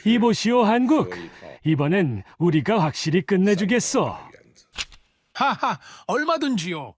이보시오, 한국. 이번엔 우리가 확실히 끝내주겠어. 하하, 얼마든지요.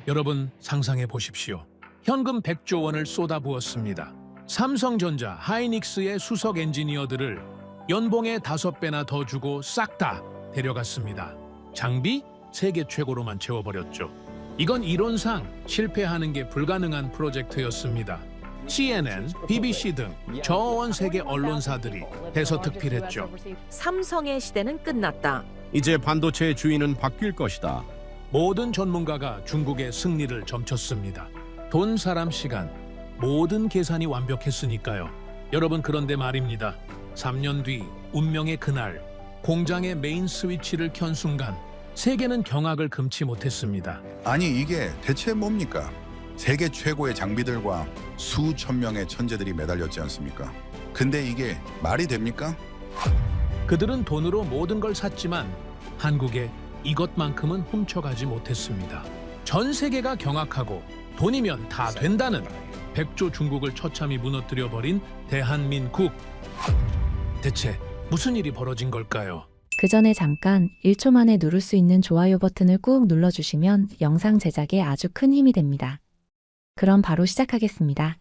여러분 상상해 보십시오. 현금 100조 원을 쏟아부었습니다. 삼성전자, 하이닉스의 수석 엔지니어들을 연봉의 5배나 더 주고 싹 다 데려갔습니다. 장비 세계 최고로만 채워버렸죠. 이건 이론상 실패하는 게 불가능한 프로젝트였습니다. CNN, BBC 등 저원 세계 언론사들이 대서특필했죠. 삼성의 시대는 끝났다. 이제 반도체의 주인은 바뀔 것이다. 모든 전문가가 중국의 승리를 점쳤습니다. 돈, 사람, 시간, 모든 계산이 완벽했으니까요. 여러분, 그런데 말입니다. 3년 뒤 운명의 그날, 공장의 메인 스위치를 켠 순간 세계는 경악을 금치 못했습니다. 아니 이게 대체 뭡니까? 세계 최고의 장비들과 수천 명의 천재들이 매달렸지 않습니까? 근데 이게 말이 됩니까? 그들은 돈으로 모든 걸 샀지만 한국에 이것만큼은 훔쳐가지 못했습니다. 전 세계가 경악하고 돈이면 다 된다는 100조 중국을 처참히 무너뜨려버린 대한민국. 대체 무슨 일이 벌어진 걸까요? 그 전에 잠깐 1초 만에 누를 수 있는 좋아요 버튼을 꾹 눌러주시면 영상 제작에 아주 큰 힘이 됩니다. 그럼 바로 시작하겠습니다.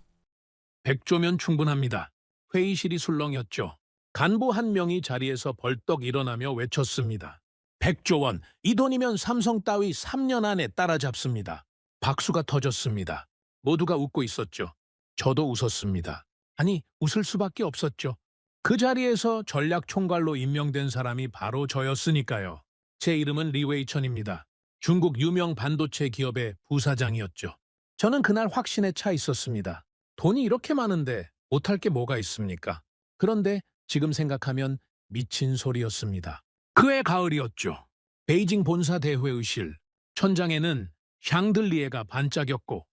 100조면 충분합니다. 회의실이 술렁였죠. 간부 한 명이 자리에서 벌떡 일어나며 외쳤습니다. 100조 원, 이 돈이면 삼성 따위 3년 안에 따라잡습니다. 박수가 터졌습니다. 모두가 웃고 있었죠. 저도 웃었습니다. 아니, 웃을 수밖에 없었죠. 그 자리에서 전략 총괄로 임명된 사람이 바로 저였으니까요. 제 이름은 리웨이천입니다. 중국 유명 반도체 기업의 부사장이었죠. 저는 그날 확신에 차 있었습니다. 돈이 이렇게 많은데 못할 게 뭐가 있습니까? 그런데 지금 생각하면 미친 소리였습니다. 그해 가을이었죠. 베이징 본사 대회의실. 천장에는 샹들리에가 반짝였고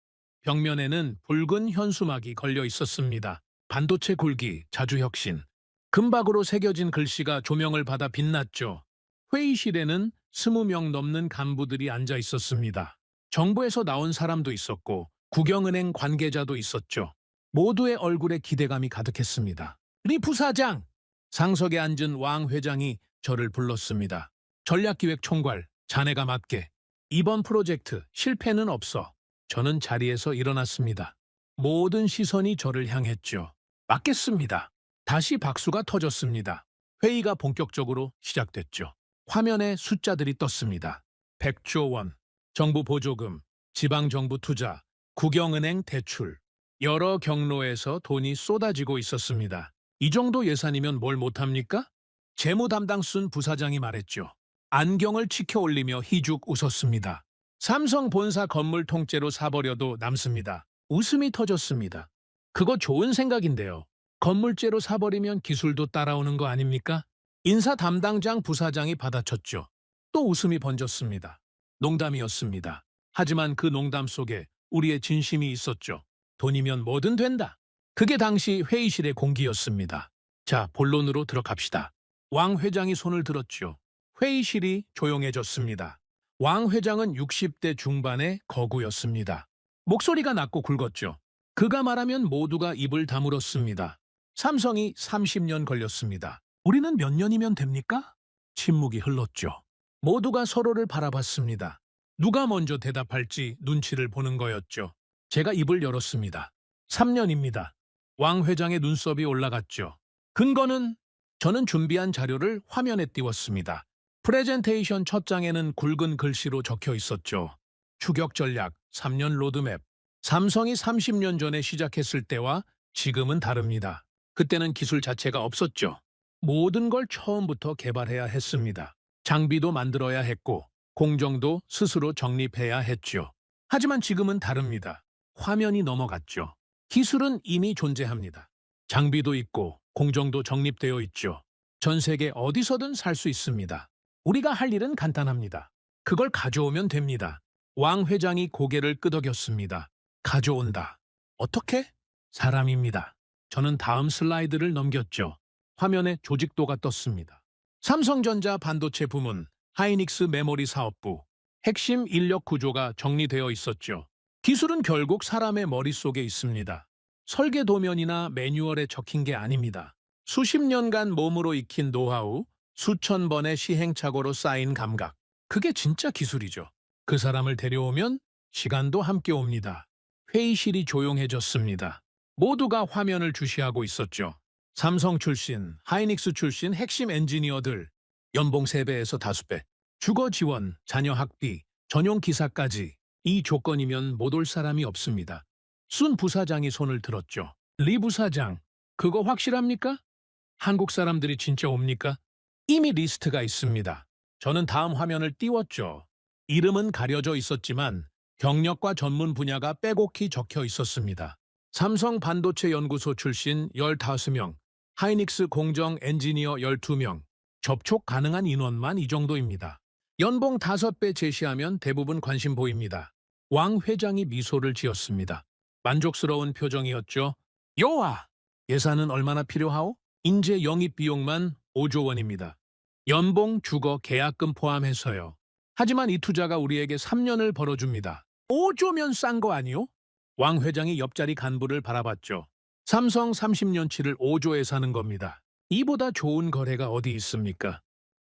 벽면에는 붉은 현수막이 걸려 있었습니다. 반도체 굴기, 자주혁신. 금박으로 새겨진 글씨가 조명을 받아 빛났죠. 회의실에는 20명 넘는 간부들이 앉아 있었습니다. 정부에서 나온 사람도 있었고 국영은행 관계자도 있었죠. 모두의 얼굴에 기대감이 가득했습니다. 리 부사장! 상석에 앉은 왕 회장이 저를 불렀습니다. 전략기획 총괄, 자네가 맡게. 이번 프로젝트 실패는 없어. 저는 자리에서 일어났습니다. 모든 시선이 저를 향했죠. 맡겠습니다. 다시 박수가 터졌습니다. 회의가 본격적으로 시작됐죠. 화면에 숫자들이 떴습니다. 100조 원, 정부 보조금, 지방정부 투자, 국영은행 대출. 여러 경로에서 돈이 쏟아지고 있었습니다. 이 정도 예산이면 뭘 못합니까? 재무 담당 순 부사장이 말했죠. 안경을 치켜 올리며 희죽 웃었습니다. 삼성 본사 건물 통째로 사버려도 남습니다. 웃음이 터졌습니다. 그거 좋은 생각인데요. 건물째로 사버리면 기술도 따라오는 거 아닙니까? 인사 담당장 부사장이 받아쳤죠. 또 웃음이 번졌습니다. 농담이었습니다. 하지만 그 농담 속에 우리의 진심이 있었죠. 돈이면 뭐든 된다. 그게 당시 회의실의 공기였습니다. 자, 본론으로 들어갑시다. 왕 회장이 손을 들었죠. 회의실이 조용해졌습니다. 왕 회장은 60대 중반의 거구였습니다. 목소리가 낮고 굵었죠. 그가 말하면 모두가 입을 다물었습니다. 삼성이 30년 걸렸습니다. 우리는 몇 년이면 됩니까? 침묵이 흘렀죠. 모두가 서로를 바라봤습니다. 누가 먼저 대답할지 눈치를 보는 거였죠. 제가 입을 열었습니다. 3년입니다. 왕 회장의 눈썹이 올라갔죠. 근거는? 저는 준비한 자료를 화면에 띄웠습니다. 프레젠테이션 첫 장에는 굵은 글씨로 적혀 있었죠. 추격 전략, 3년 로드맵. 삼성이 30년 전에 시작했을 때와 지금은 다릅니다. 그때는 기술 자체가 없었죠. 모든 걸 처음부터 개발해야 했습니다. 장비도 만들어야 했고 공정도 스스로 정립해야 했죠. 하지만 지금은 다릅니다. 화면이 넘어갔죠. 기술은 이미 존재합니다. 장비도 있고 공정도 정립되어 있죠. 전 세계 어디서든 살 수 있습니다. 우리가 할 일은 간단합니다. 그걸 가져오면 됩니다. 왕 회장이 고개를 끄덕였습니다. 가져온다. 어떻게? 사람입니다. 저는 다음 슬라이드를 넘겼죠. 화면에 조직도가 떴습니다. 삼성전자 반도체 부문, 하이닉스 메모리 사업부, 핵심 인력 구조가 정리되어 있었죠. 기술은 결국 사람의 머릿속에 있습니다. 설계 도면이나 매뉴얼에 적힌 게 아닙니다. 수십 년간 몸으로 익힌 노하우, 수천 번의 시행착오로 쌓인 감각. 그게 진짜 기술이죠. 그 사람을 데려오면 시간도 함께 옵니다. 회의실이 조용해졌습니다. 모두가 화면을 주시하고 있었죠. 삼성 출신, 하이닉스 출신 핵심 엔지니어들, 연봉 3배에서 5배, 주거 지원, 자녀 학비, 전용 기사까지. 이 조건이면 못 올 사람이 없습니다. 순 부사장이 손을 들었죠. 리 부사장, 그거 확실합니까? 한국 사람들이 진짜 옵니까? 이미 리스트가 있습니다. 저는 다음 화면을 띄웠죠. 이름은 가려져 있었지만 경력과 전문 분야가 빼곡히 적혀 있었습니다. 삼성 반도체 연구소 출신 15명, 하이닉스 공정 엔지니어 12명, 접촉 가능한 인원만 이 정도입니다. 연봉 5배 제시하면 대부분 관심 보입니다. 왕 회장이 미소를 지었습니다. 만족스러운 표정이었죠. 여와! 예산은 얼마나 필요하오? 인재 영입 비용만 5조 원입니다. 연봉, 주거, 계약금 포함해서요. 하지만 이 투자가 우리에게 3년을 벌어줍니다. 5조면 싼 거 아니요? 왕 회장이 옆자리 간부를 바라봤죠. 삼성 30년치를 5조에 사는 겁니다. 이보다 좋은 거래가 어디 있습니까?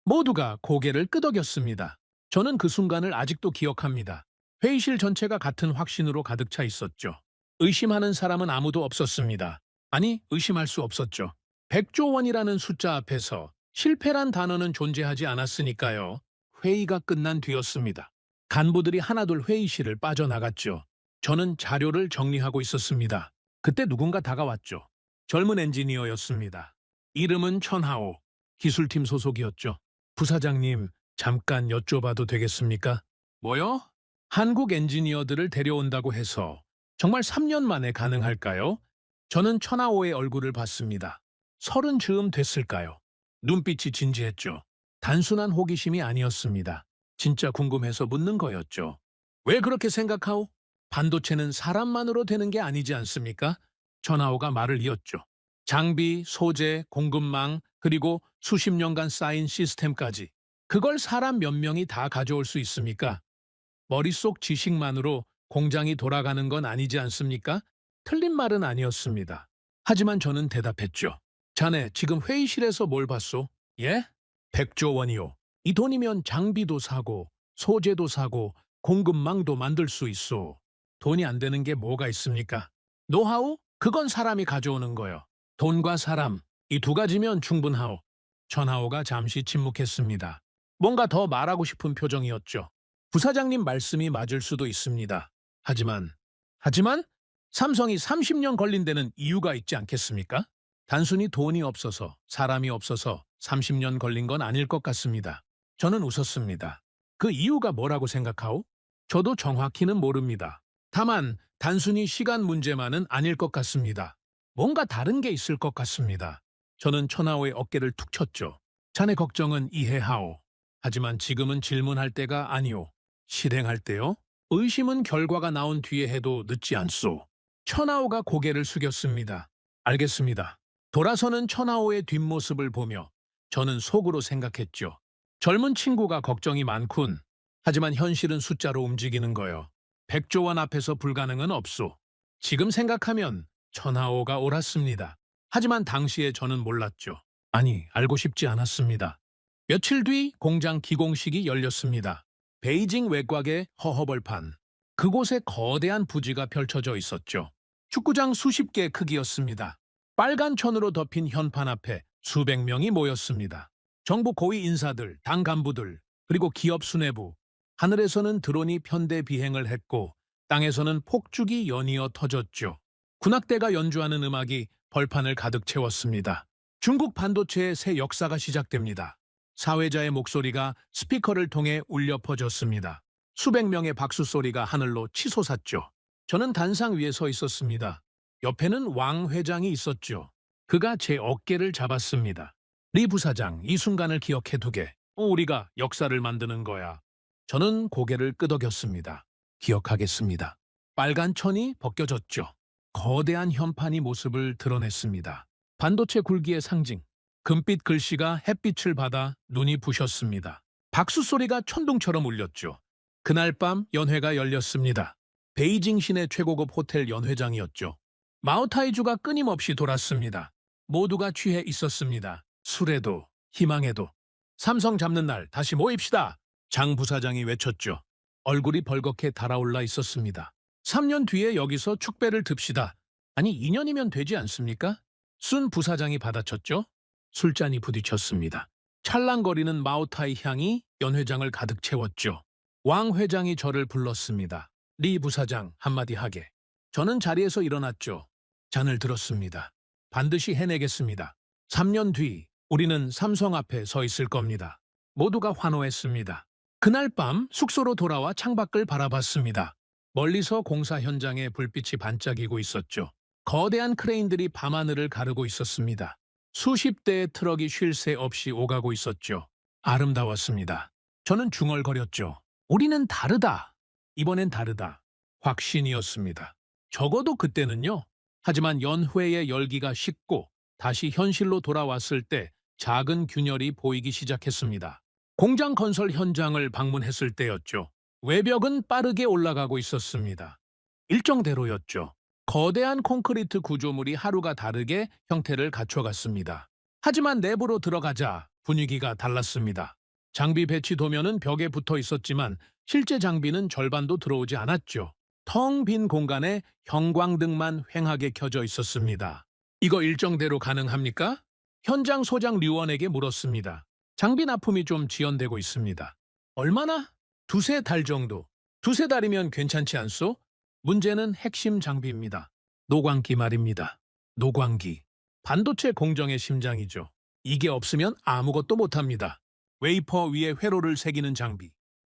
모두가 고개를 끄덕였습니다. 저는 그 순간을 아직도 기억합니다. 회의실 전체가 같은 확신으로 가득 차 있었죠. 의심하는 사람은 아무도 없었습니다. 아니, 의심할 수 없었죠. 100조 원이라는 숫자 앞에서 실패란 단어는 존재하지 않았으니까요. 회의가 끝난 뒤였습니다. 간부들이 하나둘 회의실을 빠져나갔죠. 저는 자료를 정리하고 있었습니다. 그때 누군가 다가왔죠. 젊은 엔지니어였습니다. 이름은 천하오, 기술팀 소속이었죠. 부사장님, 잠깐 여쭤봐도 되겠습니까? 뭐요? 한국 엔지니어들을 데려온다고 해서 정말 3년 만에 가능할까요? 저는 천하오의 얼굴을 봤습니다. 30 즈음 됐을까요? 눈빛이 진지했죠. 단순한 호기심이 아니었습니다. 진짜 궁금해서 묻는 거였죠. 왜 그렇게 생각하오? 반도체는 사람만으로 되는 게 아니지 않습니까? 천하오가 말을 이었죠. 장비, 소재, 공급망, 그리고 수십 년간 쌓인 시스템까지. 그걸 사람 몇 명이 다 가져올 수 있습니까? 머릿속 지식만으로 공장이 돌아가는 건 아니지 않습니까? 틀린 말은 아니었습니다. 하지만 저는 대답했죠. 자네 지금 회의실에서 뭘 봤소? 예? 100조 원이요. 이 돈이면 장비도 사고 소재도 사고 공급망도 만들 수 있어. 돈이 안 되는 게 뭐가 있습니까? 노하우? 그건 사람이 가져오는 거요. 돈과 사람, 이 두 가지면 충분하오. 천하오가 잠시 침묵했습니다. 뭔가 더 말하고 싶은 표정이었죠. 부사장님 말씀이 맞을 수도 있습니다. 하지만 삼성이 30년 걸린 데는 이유가 있지 않겠습니까? 단순히 돈이 없어서, 사람이 없어서 30년 걸린 건 아닐 것 같습니다. 저는 웃었습니다. 그 이유가 뭐라고 생각하오? 저도 정확히는 모릅니다. 다만 단순히 시간 문제만은 아닐 것 같습니다. 뭔가 다른 게 있을 것 같습니다. 저는 천하오의 어깨를 툭 쳤죠. 자네 걱정은 이해하오. 하지만 지금은 질문할 때가 아니오. 실행할 때요? 의심은 결과가 나온 뒤에 해도 늦지 않소. 천하오가 고개를 숙였습니다. 알겠습니다. 돌아서는 천하오의 뒷모습을 보며 저는 속으로 생각했죠. 젊은 친구가 걱정이 많군. 하지만 현실은 숫자로 움직이는 거요. 100조 원 앞에서 불가능은 없소. 지금 생각하면 천하오가 옳았습니다. 하지만 당시에 저는 몰랐죠. 아니, 알고 싶지 않았습니다. 며칠 뒤 공장 기공식이 열렸습니다. 베이징 외곽의 허허벌판. 그곳에 거대한 부지가 펼쳐져 있었죠. 축구장 수십 개 크기였습니다. 빨간 천으로 덮인 현판 앞에 수백 명이 모였습니다. 정부 고위 인사들, 당 간부들, 그리고 기업 수뇌부. 하늘에서는 드론이 편대 비행을 했고 땅에서는 폭죽이 연이어 터졌죠. 군악대가 연주하는 음악이 벌판을 가득 채웠습니다. 중국 반도체의 새 역사가 시작됩니다. 사회자의 목소리가 스피커를 통해 울려 퍼졌습니다. 수백 명의 박수 소리가 하늘로 치솟았죠. 저는 단상 위에 서 있었습니다. 옆에는 왕 회장이 있었죠. 그가 제 어깨를 잡았습니다. 리 부사장, 이 순간을 기억해두게. 우리가 역사를 만드는 거야. 저는 고개를 끄덕였습니다. 기억하겠습니다. 빨간 천이 벗겨졌죠. 거대한 현판이 모습을 드러냈습니다. 반도체 굴기의 상징. 금빛 글씨가 햇빛을 받아 눈이 부셨습니다. 박수 소리가 천둥처럼 울렸죠. 그날 밤 연회가 열렸습니다. 베이징 시내 최고급 호텔 연회장이었죠. 마오타이주가 끊임없이 돌았습니다. 모두가 취해 있었습니다. 술에도 희망에도. 삼성 잡는 날 다시 모입시다. 장 부사장이 외쳤죠. 얼굴이 벌겋게 달아올라 있었습니다. 3년 뒤에 여기서 축배를 듭시다. 아니 2년이면 되지 않습니까? 순 부사장이 받아쳤죠. 술잔이 부딪혔습니다. 찰랑거리는 마오타이 향이 연 회장을 가득 채웠죠. 왕 회장이 저를 불렀습니다. 리 부사장 한마디 하게. 저는 자리에서 일어났죠. 잔을 들었습니다. 반드시 해내겠습니다. 3년 뒤 우리는 삼성 앞에 서 있을 겁니다. 모두가 환호했습니다. 그날 밤 숙소로 돌아와 창밖을 바라봤습니다. 멀리서 공사 현장에 불빛이 반짝이고 있었죠. 거대한 크레인들이 밤하늘을 가르고 있었습니다. 수십 대의 트럭이 쉴 새 없이 오가고 있었죠. 아름다웠습니다. 저는 중얼거렸죠. 우리는 다르다. 이번엔 다르다. 확신이었습니다. 적어도 그때는요. 하지만 연회의 열기가 식고 다시 현실로 돌아왔을 때 작은 균열이 보이기 시작했습니다. 공장 건설 현장을 방문했을 때였죠. 외벽은 빠르게 올라가고 있었습니다. 일정대로였죠. 거대한 콘크리트 구조물이 하루가 다르게 형태를 갖춰갔습니다. 하지만 내부로 들어가자 분위기가 달랐습니다. 장비 배치 도면은 벽에 붙어 있었지만 실제 장비는 절반도 들어오지 않았죠. 텅 빈 공간에 형광등만 휑하게 켜져 있었습니다. 이거 일정대로 가능합니까? 현장 소장 류원에게 물었습니다. 장비 납품이 좀 지연되고 있습니다. 얼마나? 두세 달 정도. 두세 달이면 괜찮지 않소? 문제는 핵심 장비입니다. 노광기 말입니다. 노광기. 반도체 공정의 심장이죠. 이게 없으면 아무것도 못합니다. 웨이퍼 위에 회로를 새기는 장비.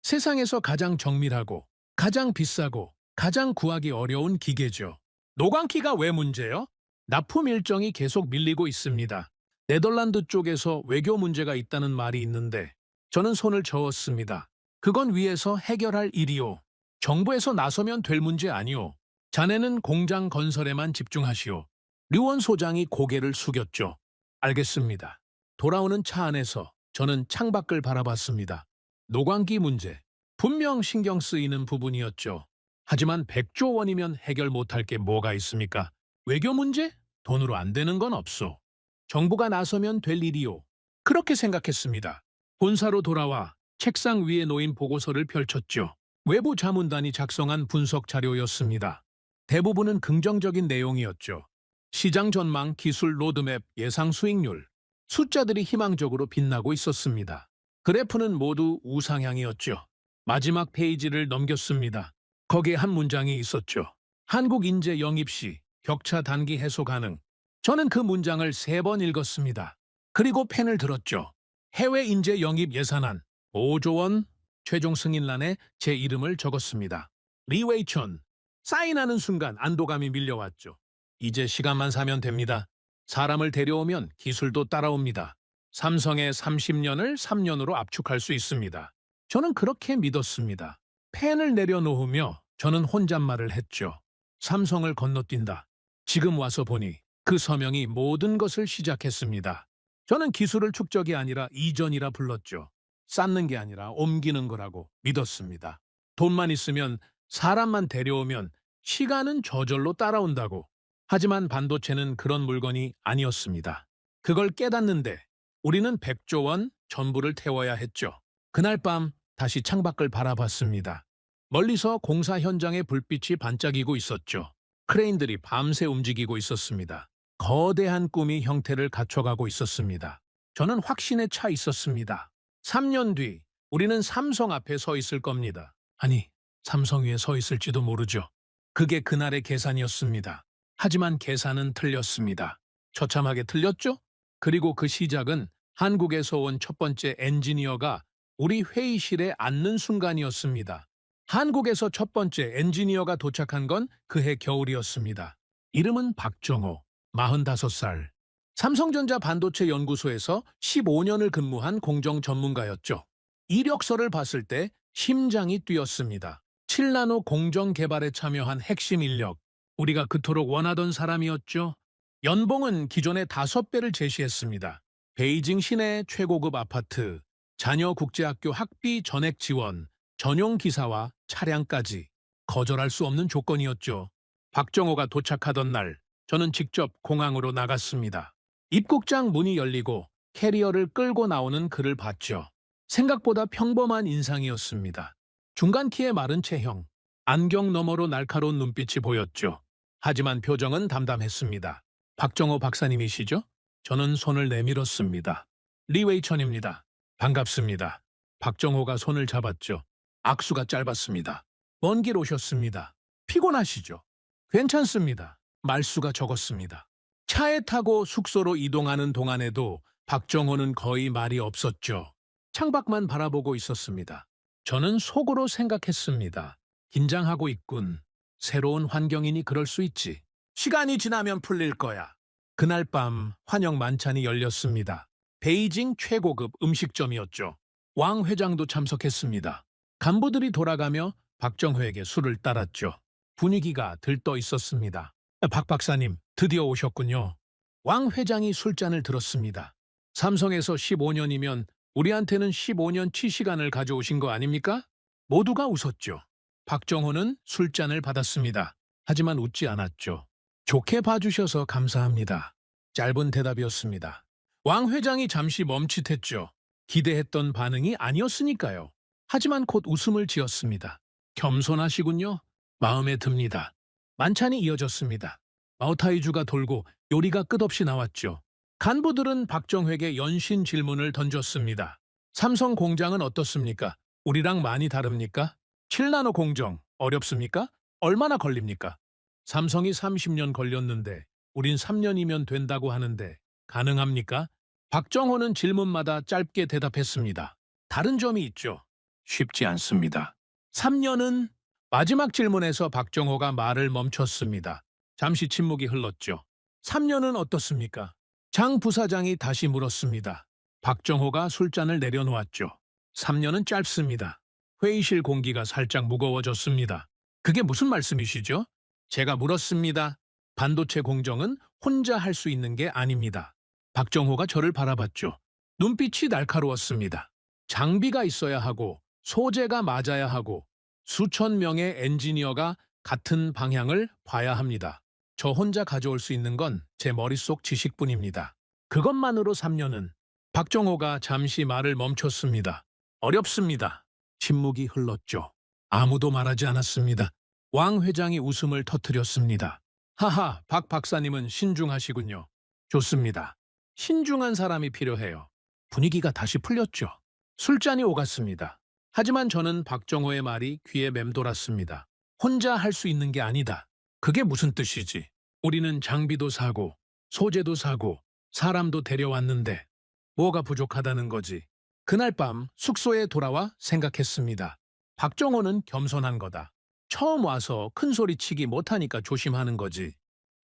세상에서 가장 정밀하고 가장 비싸고 가장 구하기 어려운 기계죠. 노광기가 왜 문제요? 납품 일정이 계속 밀리고 있습니다. 네덜란드 쪽에서 외교 문제가 있다는 말이 있는데 저는 손을 저었습니다. 그건 위에서 해결할 일이오. 정부에서 나서면 될 문제 아니오. 자네는 공장 건설에만 집중하시오. 류원 소장이 고개를 숙였죠. 알겠습니다. 돌아오는 차 안에서 저는 창밖을 바라봤습니다. 노광기 문제. 분명 신경 쓰이는 부분이었죠. 하지만 100조 원이면 해결 못할 게 뭐가 있습니까? 외교 문제? 돈으로 안 되는 건 없소. 정부가 나서면 될 일이오. 그렇게 생각했습니다. 본사로 돌아와 책상 위에 놓인 보고서를 펼쳤죠. 외부 자문단이 작성한 분석 자료였습니다. 대부분은 긍정적인 내용이었죠. 시장 전망, 기술 로드맵, 예상 수익률. 숫자들이 희망적으로 빛나고 있었습니다. 그래프는 모두 우상향이었죠. 마지막 페이지를 넘겼습니다. 거기에 한 문장이 있었죠. 한국 인재 영입 시 격차 단기 해소 가능. 저는 그 문장을 3번 읽었습니다. 그리고 펜을 들었죠. 해외 인재 영입 예산안 5조 원. 최종 승인란에 제 이름을 적었습니다. 리웨이천. 사인하는 순간 안도감이 밀려왔죠. 이제 시간만 사면 됩니다. 사람을 데려오면 기술도 따라옵니다. 삼성의 30년을 3년으로 압축할 수 있습니다. 저는 그렇게 믿었습니다. 펜을 내려놓으며 저는 혼잣말을 했죠. 삼성을 건너뛴다. 지금 와서 보니 그 서명이 모든 것을 시작했습니다. 저는 기술을 축적이 아니라 이전이라 불렀죠. 쌓는 게 아니라 옮기는 거라고 믿었습니다. 돈만 있으면 사람만 데려오면 시간은 저절로 따라온다고. 하지만 반도체는 그런 물건이 아니었습니다. 그걸 깨닫는데 우리는 100조 원 전부를 태워야 했죠. 그날 밤 다시 창밖을 바라봤습니다. 멀리서 공사 현장의 불빛이 반짝이고 있었죠. 크레인들이 밤새 움직이고 있었습니다. 거대한 꿈이 형태를 갖춰가고 있었습니다. 저는 확신에 차 있었습니다. 3년 뒤 우리는 삼성 앞에 서 있을 겁니다. 아니, 삼성 위에 서 있을지도 모르죠. 그게 그날의 계산이었습니다. 하지만 계산은 틀렸습니다. 처참하게 틀렸죠? 그리고 그 시작은 한국에서 온 첫 번째 엔지니어가 우리 회의실에 앉는 순간이었습니다. 한국에서 첫 번째 엔지니어가 도착한 건 그해 겨울이었습니다. 이름은 박정호, 45살. 삼성전자 반도체 연구소에서 15년을 근무한 공정 전문가였죠. 이력서를 봤을 때 심장이 뛰었습니다. 7나노 공정 개발에 참여한 핵심 인력. 우리가 그토록 원하던 사람이었죠. 연봉은 기존의 5배를 제시했습니다. 베이징 시내 최고급 아파트, 자녀 국제학교 학비 전액 지원, 전용 기사와 차량까지 거절할 수 없는 조건이었죠. 박정호가 도착하던 날 저는 직접 공항으로 나갔습니다. 입국장 문이 열리고 캐리어를 끌고 나오는 그를 봤죠. 생각보다 평범한 인상이었습니다. 중간 키의 마른 체형, 안경 너머로 날카로운 눈빛이 보였죠. 하지만 표정은 담담했습니다. 박정호 박사님이시죠? 저는 손을 내밀었습니다. 리웨이천입니다. 반갑습니다. 박정호가 손을 잡았죠. 악수가 짧았습니다. 먼 길 오셨습니다. 피곤하시죠? 괜찮습니다. 말수가 적었습니다. 차에 타고 숙소로 이동하는 동안에도 박정호는 거의 말이 없었죠. 창밖만 바라보고 있었습니다. 저는 속으로 생각했습니다. 긴장하고 있군. 새로운 환경이니 그럴 수 있지. 시간이 지나면 풀릴 거야. 그날 밤 환영 만찬이 열렸습니다. 베이징 최고급 음식점이었죠. 왕 회장도 참석했습니다. 간부들이 돌아가며 박정호에게 술을 따랐죠. 분위기가 들떠 있었습니다. 박 박사님, 드디어 오셨군요. 왕 회장이 술잔을 들었습니다. 삼성에서 15년이면 우리한테는 15년치 시간을 가져오신 거 아닙니까? 모두가 웃었죠. 박정호는 술잔을 받았습니다. 하지만 웃지 않았죠. 좋게 봐주셔서 감사합니다. 짧은 대답이었습니다. 왕 회장이 잠시 멈칫했죠. 기대했던 반응이 아니었으니까요. 하지만 곧 웃음을 지었습니다. 겸손하시군요. 마음에 듭니다. 만찬이 이어졌습니다. 마오타이주가 돌고 요리가 끝없이 나왔죠. 간부들은 박정회에게 연신 질문을 던졌습니다. 삼성 공장은 어떻습니까? 우리랑 많이 다릅니까? 7나노 공정 어렵습니까? 얼마나 걸립니까? 삼성이 30년 걸렸는데 우린 3년이면 된다고 하는데 가능합니까? 박정호는 질문마다 짧게 대답했습니다. 다른 점이 있죠. 쉽지 않습니다. 3년은 마지막 질문에서 박정호가 말을 멈췄습니다. 잠시 침묵이 흘렀죠. 3년은 어떻습니까? 장 부사장이 다시 물었습니다. 박정호가 술잔을 내려놓았죠. 3년은 짧습니다. 회의실 공기가 살짝 무거워졌습니다. 그게 무슨 말씀이시죠? 제가 물었습니다. 반도체 공정은 혼자 할 수 있는 게 아닙니다. 박정호가 저를 바라봤죠. 눈빛이 날카로웠습니다. 장비가 있어야 하고 소재가 맞아야 하고 수천 명의 엔지니어가 같은 방향을 봐야 합니다. 저 혼자 가져올 수 있는 건 제 머릿속 지식뿐입니다. 그것만으로 3년은 박정호가 잠시 말을 멈췄습니다. 어렵습니다. 침묵이 흘렀죠. 아무도 말하지 않았습니다. 왕 회장이 웃음을 터뜨렸습니다. 하하, 박 박사님은 신중하시군요. 좋습니다. 신중한 사람이 필요해요. 분위기가 다시 풀렸죠. 술잔이 오갔습니다. 하지만 저는 박정호의 말이 귀에 맴돌았습니다. 혼자 할 수 있는 게 아니다. 그게 무슨 뜻이지? 우리는 장비도 사고, 소재도 사고, 사람도 데려왔는데 뭐가 부족하다는 거지? 그날 밤 숙소에 돌아와 생각했습니다. 박정호는 겸손한 거다. 처음 와서 큰 소리 치기 못하니까 조심하는 거지.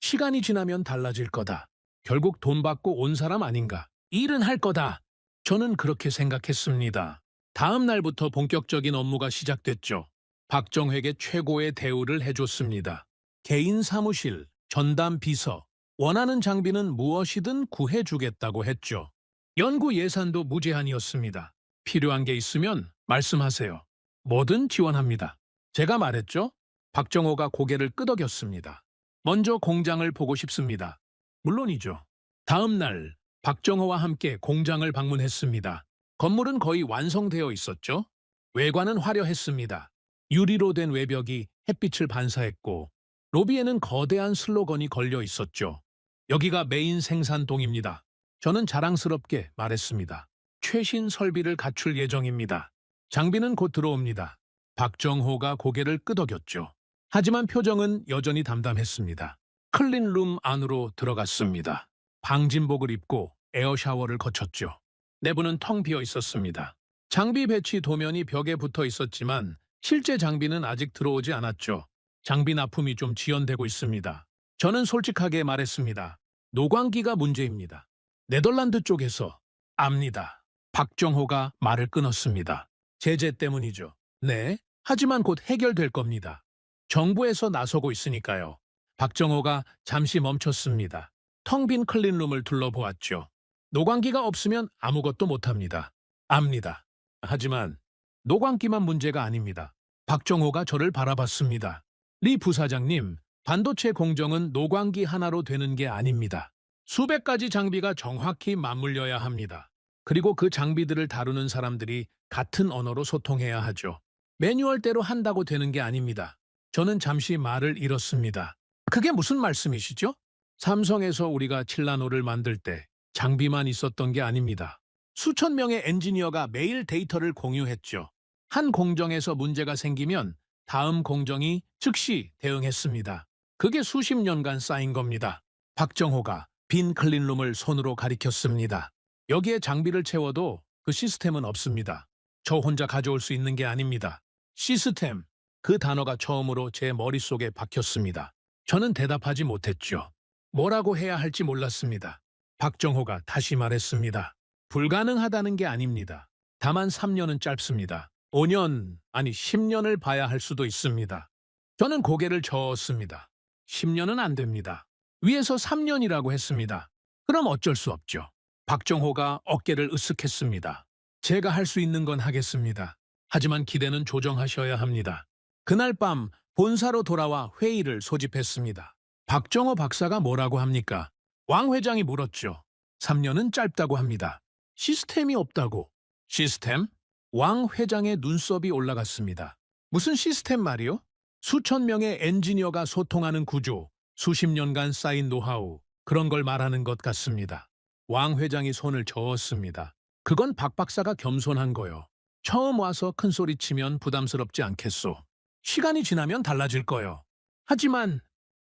시간이 지나면 달라질 거다. 결국 돈 받고 온 사람 아닌가? 일은 할 거다. 저는 그렇게 생각했습니다. 다음 날부터 본격적인 업무가 시작됐죠. 박정회에게 최고의 대우를 해줬습니다. 개인 사무실, 전담 비서, 원하는 장비는 무엇이든 구해주겠다고 했죠. 연구 예산도 무제한이었습니다. 필요한 게 있으면 말씀하세요. 뭐든 지원합니다. 제가 말했죠. 박정호가 고개를 끄덕였습니다. 먼저 공장을 보고 싶습니다. 물론이죠. 다음 날 박정호와 함께 공장을 방문했습니다. 건물은 거의 완성되어 있었죠. 외관은 화려했습니다. 유리로 된 외벽이 햇빛을 반사했고 로비에는 거대한 슬로건이 걸려 있었죠. 여기가 메인 생산동입니다. 저는 자랑스럽게 말했습니다. 최신 설비를 갖출 예정입니다. 장비는 곧 들어옵니다. 박정호가 고개를 끄덕였죠. 하지만 표정은 여전히 담담했습니다. 클린룸 안으로 들어갔습니다. 방진복을 입고 에어샤워를 거쳤죠. 내부는 텅 비어 있었습니다. 장비 배치 도면이 벽에 붙어 있었지만 실제 장비는 아직 들어오지 않았죠. 장비 납품이 좀 지연되고 있습니다. 저는 솔직하게 말했습니다. 노광기가 문제입니다. 네덜란드 쪽에서 압니다. 박정호가 말을 끊었습니다. 제재 때문이죠. 네, 하지만 곧 해결될 겁니다. 정부에서 나서고 있으니까요. 박정호가 잠시 멈췄습니다. 텅 빈 클린룸을 둘러보았죠. 노광기가 없으면 아무것도 못합니다. 압니다. 하지만 노광기만 문제가 아닙니다. 박정호가 저를 바라봤습니다. 리 부사장님, 반도체 공정은 노광기 하나로 되는 게 아닙니다. 수백 가지 장비가 정확히 맞물려야 합니다. 그리고 그 장비들을 다루는 사람들이 같은 언어로 소통해야 하죠. 매뉴얼대로 한다고 되는 게 아닙니다. 저는 잠시 말을 잃었습니다. 그게 무슨 말씀이시죠? 삼성에서 우리가 칠라노를 만들 때 장비만 있었던 게 아닙니다. 수천 명의 엔지니어가 매일 데이터를 공유했죠. 한 공정에서 문제가 생기면 다음 공정이 즉시 대응했습니다. 그게 수십 년간 쌓인 겁니다. 박정호가 빈 클린룸을 손으로 가리켰습니다. 여기에 장비를 채워도 그 시스템은 없습니다. 저 혼자 가져올 수 있는 게 아닙니다. 시스템, 그 단어가 처음으로 제 머릿속에 박혔습니다. 저는 대답하지 못했죠. 뭐라고 해야 할지 몰랐습니다. 박정호가 다시 말했습니다. 불가능하다는 게 아닙니다. 다만 3년은 짧습니다. 5년, 아니 10년을 봐야 할 수도 있습니다. 저는 고개를 저었습니다. 10년은 안 됩니다. 위에서 3년이라고 했습니다. 그럼 어쩔 수 없죠. 박정호가 어깨를 으쓱했습니다. 제가 할 수 있는 건 하겠습니다. 하지만 기대는 조정하셔야 합니다. 그날 밤 본사로 돌아와 회의를 소집했습니다. 박정호 박사가 뭐라고 합니까? 왕 회장이 물었죠. 3년은 짧다고 합니다. 시스템이 없다고. 시스템? 왕 회장의 눈썹이 올라갔습니다. 무슨 시스템 말이요? 수천 명의 엔지니어가 소통하는 구조, 수십 년간 쌓인 노하우, 그런 걸 말하는 것 같습니다. 왕 회장이 손을 저었습니다. 그건 박 박사가 겸손한 거요. 처음 와서 큰 소리 치면 부담스럽지 않겠소. 시간이 지나면 달라질 거요. 하지만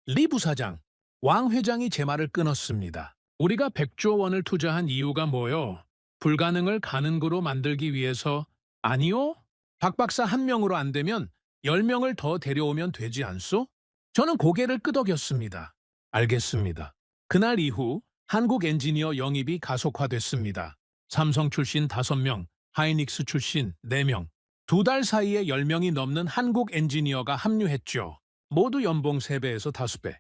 리 부사장, 왕 회장이 제 말을 끊었습니다. 우리가 100조 원을 투자한 이유가 뭐요? 불가능을 가능으로 만들기 위해서. 아니요? 박 박사 한 명으로 안 되면 10명을 더 데려오면 되지 않소? 저는 고개를 끄덕였습니다. 알겠습니다. 그날 이후 한국 엔지니어 영입이 가속화됐습니다. 삼성 출신 5명, 하이닉스 출신 4명, 2달 사이에 10명이 넘는 한국 엔지니어가 합류했죠. 모두 연봉 3배에서 5배.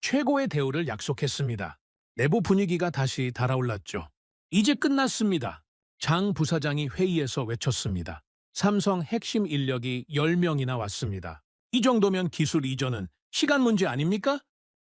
최고의 대우를 약속했습니다. 내부 분위기가 다시 달아올랐죠. 이제 끝났습니다. 장 부사장이 회의에서 외쳤습니다. 삼성 핵심 인력이 10명이나 왔습니다. 이 정도면 기술 이전은 시간 문제 아닙니까?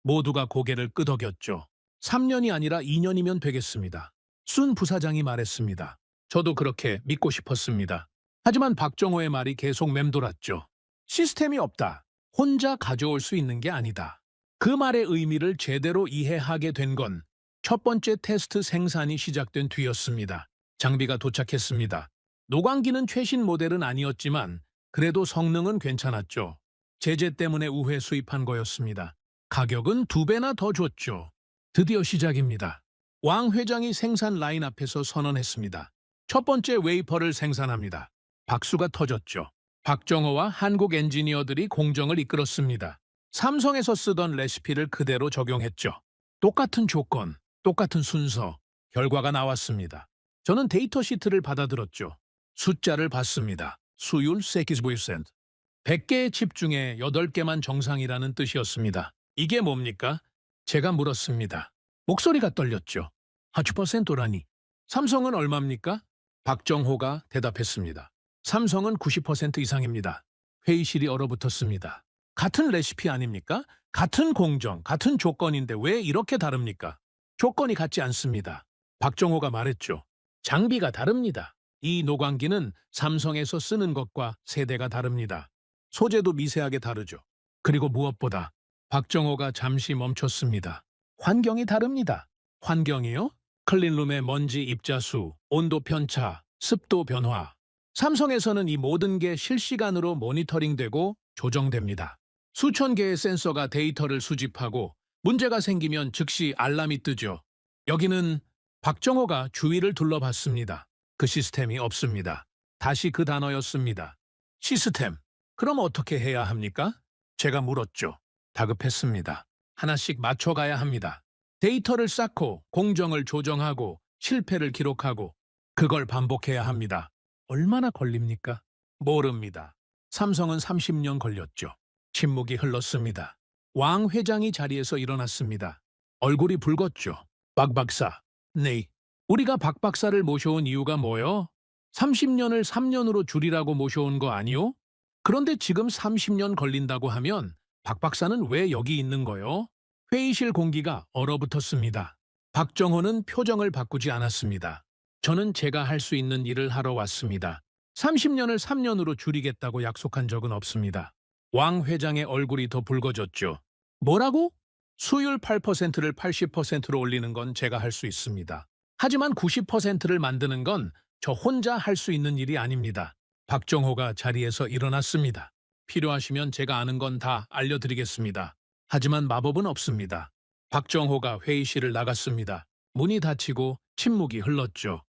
모두가 고개를 끄덕였죠. 3년이 아니라 2년이면 되겠습니다. 순 부사장이 말했습니다. 저도 그렇게 믿고 싶었습니다. 하지만 박정호의 말이 계속 맴돌았죠. 시스템이 없다. 혼자 가져올 수 있는 게 아니다. 그 말의 의미를 제대로 이해하게 된 건 첫 번째 테스트 생산이 시작된 뒤였습니다. 장비가 도착했습니다. 노광기는 최신 모델은 아니었지만 그래도 성능은 괜찮았죠. 제재 때문에 우회 수입한 거였습니다. 가격은 2배나 더 줬죠. 드디어 시작입니다. 왕 회장이 생산 라인 앞에서 선언했습니다. 첫 번째 웨이퍼를 생산합니다. 박수가 터졌죠. 박정호와 한국 엔지니어들이 공정을 이끌었습니다. 삼성에서 쓰던 레시피를 그대로 적용했죠. 똑같은 조건, 똑같은 순서, 결과가 나왔습니다. 저는 데이터 시트를 받아들었죠. 숫자를 봤습니다. 수율 8%. 100개의 칩 중에 8개만 정상이라는 뜻이었습니다. 이게 뭡니까? 제가 물었습니다. 목소리가 떨렸죠. 8%라니. 삼성은 얼마입니까? 박정호가 대답했습니다. 삼성은 90% 이상입니다. 회의실이 얼어붙었습니다. 같은 레시피 아닙니까? 같은 공정, 같은 조건인데 왜 이렇게 다릅니까? 조건이 같지 않습니다. 박정호가 말했죠. 장비가 다릅니다. 이 노광기는 삼성에서 쓰는 것과 세대가 다릅니다. 소재도 미세하게 다르죠. 그리고 무엇보다 박정호가 잠시 멈췄습니다. 환경이 다릅니다. 환경이요? 클린룸의 먼지 입자수, 온도 편차, 습도 변화. 삼성에서는 이 모든 게 실시간으로 모니터링되고 조정됩니다. 수천 개의 센서가 데이터를 수집하고 문제가 생기면 즉시 알람이 뜨죠. 여기는 박정호가 주위를 둘러봤습니다. 그 시스템이 없습니다. 다시 그 단어였습니다. 시스템. 그럼 어떻게 해야 합니까? 제가 물었죠. 다급했습니다. 하나씩 맞춰가야 합니다. 데이터를 쌓고 공정을 조정하고 실패를 기록하고 그걸 반복해야 합니다. 얼마나 걸립니까? 모릅니다. 삼성은 30년 걸렸죠. 침묵이 흘렀습니다. 왕 회장이 자리에서 일어났습니다. 얼굴이 붉었죠. 박 박사. 네. 우리가 박 박사를 모셔온 이유가 뭐요? 30년을 3년으로 줄이라고 모셔온 거 아니요? 그런데 지금 30년 걸린다고 하면 박 박사는 왜 여기 있는 거요? 회의실 공기가 얼어붙었습니다. 박정호는 표정을 바꾸지 않았습니다. 저는 제가 할 수 있는 일을 하러 왔습니다. 30년을 3년으로 줄이겠다고 약속한 적은 없습니다. 왕 회장의 얼굴이 더 붉어졌죠. 뭐라고? 수율 8%를 80%로 올리는 건 제가 할 수 있습니다. 하지만 90%를 만드는 건 저 혼자 할 수 있는 일이 아닙니다. 박정호가 자리에서 일어났습니다. 필요하시면 제가 아는 건 다 알려드리겠습니다. 하지만 마법은 없습니다. 박정호가 회의실을 나갔습니다. 문이 닫히고 침묵이 흘렀죠.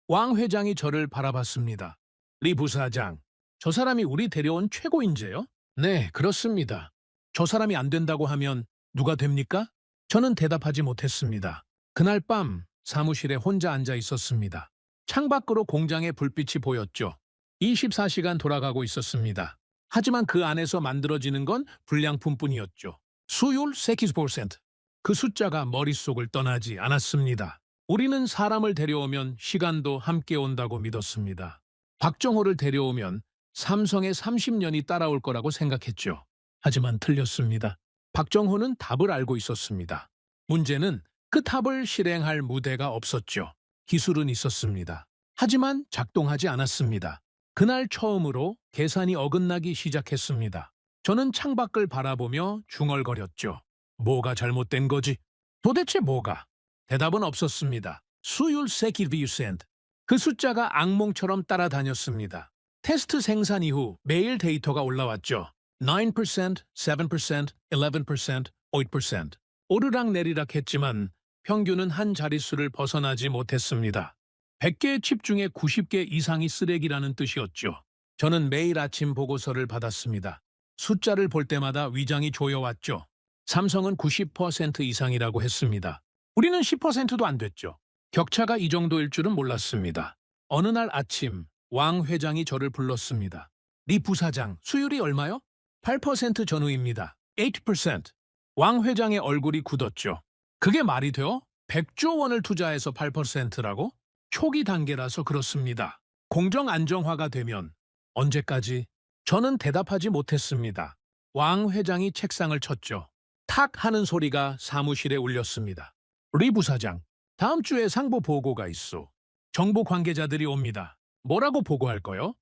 왕 회장이 저를 바라봤습니다. 리 부사장, 저 사람이 우리 데려온 최고 인재요? 네, 그렇습니다. 저 사람이 안 된다고 하면 누가 됩니까? 저는 대답하지 못했습니다. 그날 밤 사무실에 혼자 앉아 있었습니다. 창밖으로 공장의 불빛이 보였죠. 24시간 돌아가고 있었습니다. 하지만 그 안에서 만들어지는 건 불량품뿐이었죠. 수율 80%. 그 숫자가 머릿속을 떠나지 않았습니다. 우리는 사람을 데려오면 시간도 함께 온다고 믿었습니다. 박정호를 데려오면 삼성의 30년이 따라올 거라고 생각했죠. 하지만 틀렸습니다. 박정호는 답을 알고 있었습니다. 문제는 그 답을 실행할 무대가 없었죠. 기술은 있었습니다. 하지만 작동하지 않았습니다. 그날 처음으로 계산이 어긋나기 시작했습니다. 저는 창밖을 바라보며 중얼거렸죠. 뭐가 잘못된 거지? 도대체 뭐가? 대답은 없었습니다. 수율 80%. 그 숫자가 악몽처럼 따라다녔습니다. 테스트 생산 이후 매일 데이터가 올라왔죠. 9%, 7%, 11%, 8%. 오르락내리락 했지만 평균은 한 자릿수를 벗어나지 못했습니다. 100개의 칩 중에 90개 이상이 쓰레기라는 뜻이었죠. 저는 매일 아침 보고서를 받았습니다. 숫자를 볼 때마다 위장이 조여왔죠. 삼성은 90% 이상이라고 했습니다. 우리는 10%도 안 됐죠. 격차가 이 정도일 줄은 몰랐습니다. 어느 날 아침 왕 회장이 저를 불렀습니다. 리 부사장, 수율이 얼마요? 8% 전후입니다. 8%. 왕 회장의 얼굴이 굳었죠. 그게 말이 돼요? 100조 원을 투자해서 8%라고? 초기 단계라서 그렇습니다. 공정 안정화가 되면 언제까지? 저는 대답하지 못했습니다. 왕 회장이 책상을 쳤죠. 탁 하는 소리가 사무실에 울렸습니다. 리 부사장, 다음 주에 상부 보고가 있어. 정부 관계자들이 옵니다. 뭐라고 보고할 거요?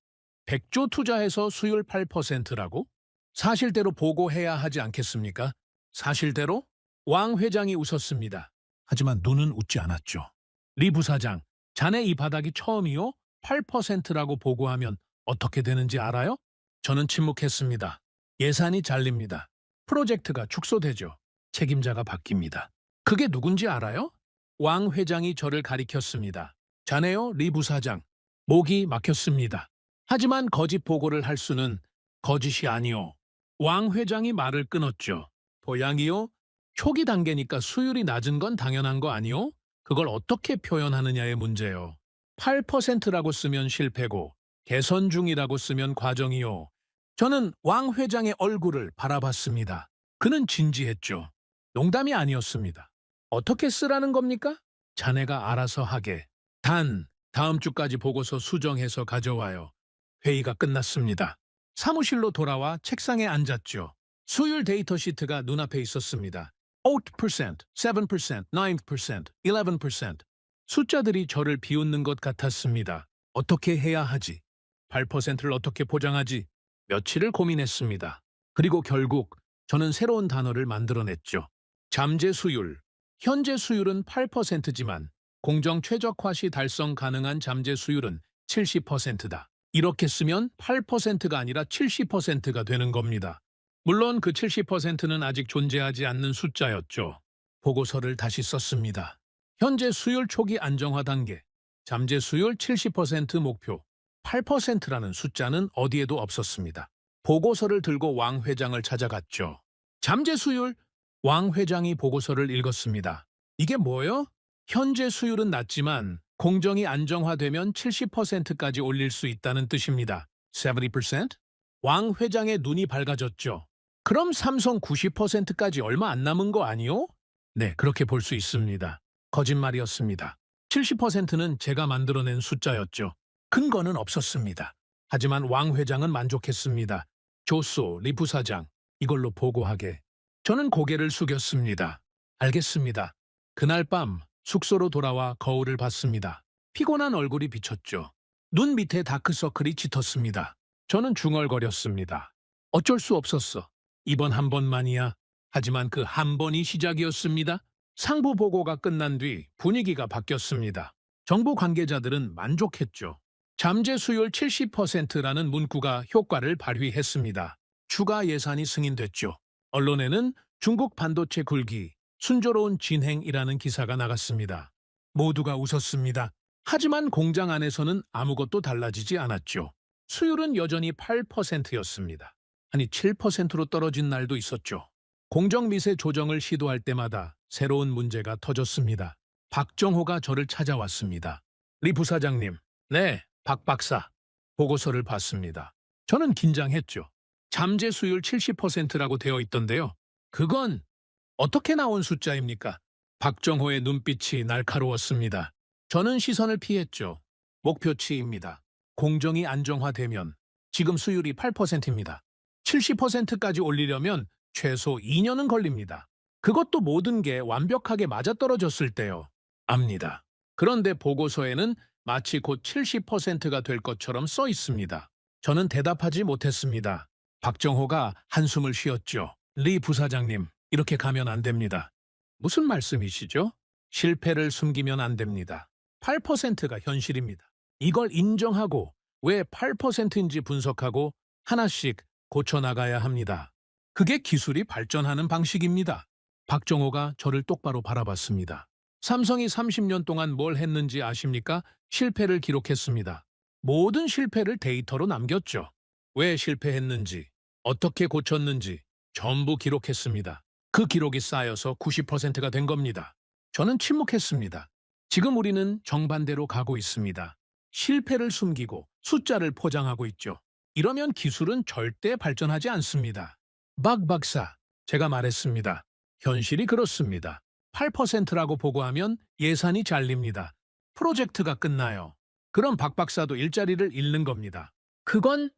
100조 투자해서 수율 8%라고? 사실대로 보고해야 하지 않겠습니까? 사실대로? 왕 회장이 웃었습니다. 하지만 눈은 웃지 않았죠. 리 부사장, 자네 이 바닥이 처음이요? 8%라고 보고하면 어떻게 되는지 알아요? 저는 침묵했습니다. 예산이 잘립니다. 프로젝트가 축소되죠. 책임자가 바뀝니다. 그게 누군지 알아요? 왕 회장이 저를 가리켰습니다. 자네요, 리 부사장. 목이 막혔습니다. 하지만 거짓 보고를 할 수는 거짓이 아니오. 왕 회장이 말을 끊었죠. 도양이요? 초기 단계니까 수율이 낮은 건 당연한 거 아니오? 그걸 어떻게 표현하느냐의 문제요. 8%라고 쓰면 실패고 개선 중이라고 쓰면 과정이요. 저는 왕 회장의 얼굴을 바라봤습니다. 그는 진지했죠. 농담이 아니었습니다. 어떻게 쓰라는 겁니까? 자네가 알아서 하게. 단, 다음 주까지 보고서 수정해서 가져와요. 회의가 끝났습니다. 사무실로 돌아와 책상에 앉았죠. 수율 데이터 시트가 눈앞에 있었습니다. 8%, 7%, 9%, 11%. 숫자들이 저를 비웃는 것 같았습니다. 어떻게 해야 하지? 8%를 어떻게 보장하지? 며칠을 고민했습니다. 그리고 결국 저는 새로운 단어를 만들어냈죠. 잠재 수율. 현재 수율은 8%지만 공정 최적화 시 달성 가능한 잠재 수율은 70%다. 이렇게 쓰면 8%가 아니라 70%가 되는 겁니다. 물론 그 70%는 아직 존재하지 않는 숫자였죠. 보고서를 다시 썼습니다. 현재 수율 초기 안정화 단계, 잠재 수율 70% 목표, 8%라는 숫자는 어디에도 없었습니다. 보고서를 들고 왕 회장을 찾아갔죠. 잠재 수율, 왕 회장이 보고서를 읽었습니다. 이게 뭐요? 현재 수율은 낮지만 공정이 안정화되면 70%까지 올릴 수 있다는 뜻입니다. 70%? 왕 회장의 눈이 밝아졌죠. 그럼 삼성 90%까지 얼마 안 남은 거 아니요? 네, 그렇게 볼 수 있습니다. 거짓말이었습니다. 70%는 제가 만들어낸 숫자였죠. 근거는 없었습니다. 하지만 왕 회장은 만족했습니다. 좋소, 리 부사장. 이걸로 보고하게. 저는 고개를 숙였습니다. 알겠습니다. 그날 밤 숙소로 돌아와 거울을 봤습니다. 피곤한 얼굴이 비쳤죠. 눈 밑에 다크서클이 짙었습니다. 저는 중얼거렸습니다. 어쩔 수 없었어. 이번 한 번만이야. 하지만 그 한 번이 시작이었습니다. 상부 보고가 끝난 뒤 분위기가 바뀌었습니다. 정부 관계자들은 만족했죠. 잠재 수율 70%라는 문구가 효과를 발휘했습니다. 추가 예산이 승인됐죠. 언론에는 중국 반도체 굴기, 순조로운 진행이라는 기사가 나갔습니다. 모두가 웃었습니다. 하지만 공장 안에서는 아무것도 달라지지 않았죠. 수율은 여전히 8%였습니다. 아니 7%로 떨어진 날도 있었죠. 공정미세 조정을 시도할 때마다 새로운 문제가 터졌습니다. 박정호가 저를 찾아왔습니다. 리 부사장님, 네, 박 박사. 보고서를 봤습니다. 저는 긴장했죠. 잠재 수율 70%라고 되어 있던데요. 그건 어떻게 나온 숫자입니까? 박정호의 눈빛이 날카로웠습니다. 저는 시선을 피했죠. 목표치입니다. 공정이 안정화되면 지금 수율이 8%입니다. 70%까지 올리려면 최소 2년은 걸립니다. 그것도 모든 게 완벽하게 맞아떨어졌을 때요. 압니다. 그런데 보고서에는 마치 곧 70%가 될 것처럼 써 있습니다. 저는 대답하지 못했습니다. 박정호가 한숨을 쉬었죠. 리 부사장님, 이렇게 가면 안 됩니다. 무슨 말씀이시죠? 실패를 숨기면 안 됩니다. 8%가 현실입니다. 이걸 인정하고 왜 8%인지 분석하고 하나씩 고쳐나가야 합니다. 그게 기술이 발전하는 방식입니다. 박정호가 저를 똑바로 바라봤습니다. 삼성이 30년 동안 뭘 했는지 아십니까? 실패를 기록했습니다. 모든 실패를 데이터로 남겼죠. 왜 실패했는지, 어떻게 고쳤는지 전부 기록했습니다. 그 기록이 쌓여서 90%가 된 겁니다. 저는 침묵했습니다. 지금 우리는 정반대로 가고 있습니다. 실패를 숨기고 숫자를 포장하고 있죠. 이러면 기술은 절대 발전하지 않습니다. 박 박사, 제가 말했습니다. 현실이 그렇습니다. 8%라고 보고하면 예산이 잘립니다. 프로젝트가 끝나요. 그럼 박 박사도 일자리를 잃는 겁니다. 그건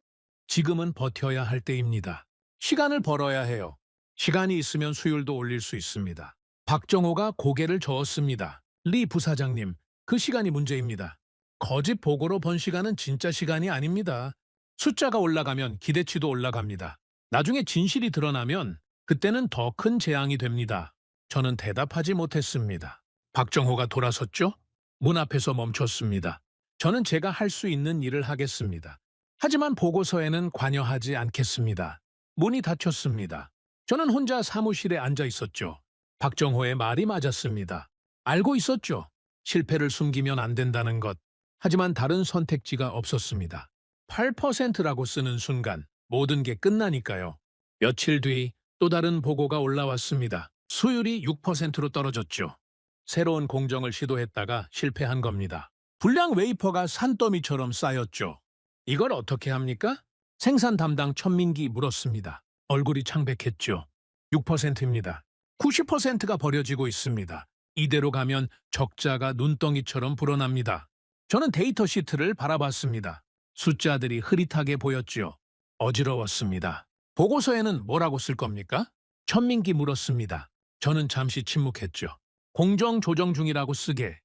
지금은 버텨야 할 때입니다. 시간을 벌어야 해요. 시간이 있으면 수율도 올릴 수 있습니다. 박정호가 고개를 저었습니다. 리 부사장님, 그 시간이 문제입니다. 거짓 보고로 번 시간은 진짜 시간이 아닙니다. 숫자가 올라가면 기대치도 올라갑니다. 나중에 진실이 드러나면 그때는 더 큰 재앙이 됩니다. 저는 대답하지 못했습니다. 박정호가 돌아섰죠? 문 앞에서 멈췄습니다. 저는 제가 할 수 있는 일을 하겠습니다. 하지만 보고서에는 관여하지 않겠습니다. 문이 닫혔습니다. 저는 혼자 사무실에 앉아 있었죠. 박정호의 말이 맞았습니다. 알고 있었죠. 실패를 숨기면 안 된다는 것. 하지만 다른 선택지가 없었습니다. 8%라고 쓰는 순간 모든 게 끝나니까요. 며칠 뒤 또 다른 보고가 올라왔습니다. 수율이 6%로 떨어졌죠. 새로운 공정을 시도했다가 실패한 겁니다. 불량 웨이퍼가 산더미처럼 쌓였죠. 이걸 어떻게 합니까? 생산 담당 천민기 물었습니다. 얼굴이 창백했죠. 6%입니다. 90%가 버려지고 있습니다. 이대로 가면 적자가 눈덩이처럼 불어납니다. 저는 데이터 시트를 바라봤습니다. 숫자들이 흐릿하게 보였죠. 어지러웠습니다. 보고서에는 뭐라고 쓸 겁니까? 천민기 물었습니다. 저는 잠시 침묵했죠. 공정 조정 중이라고 쓰게.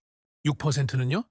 6%는요?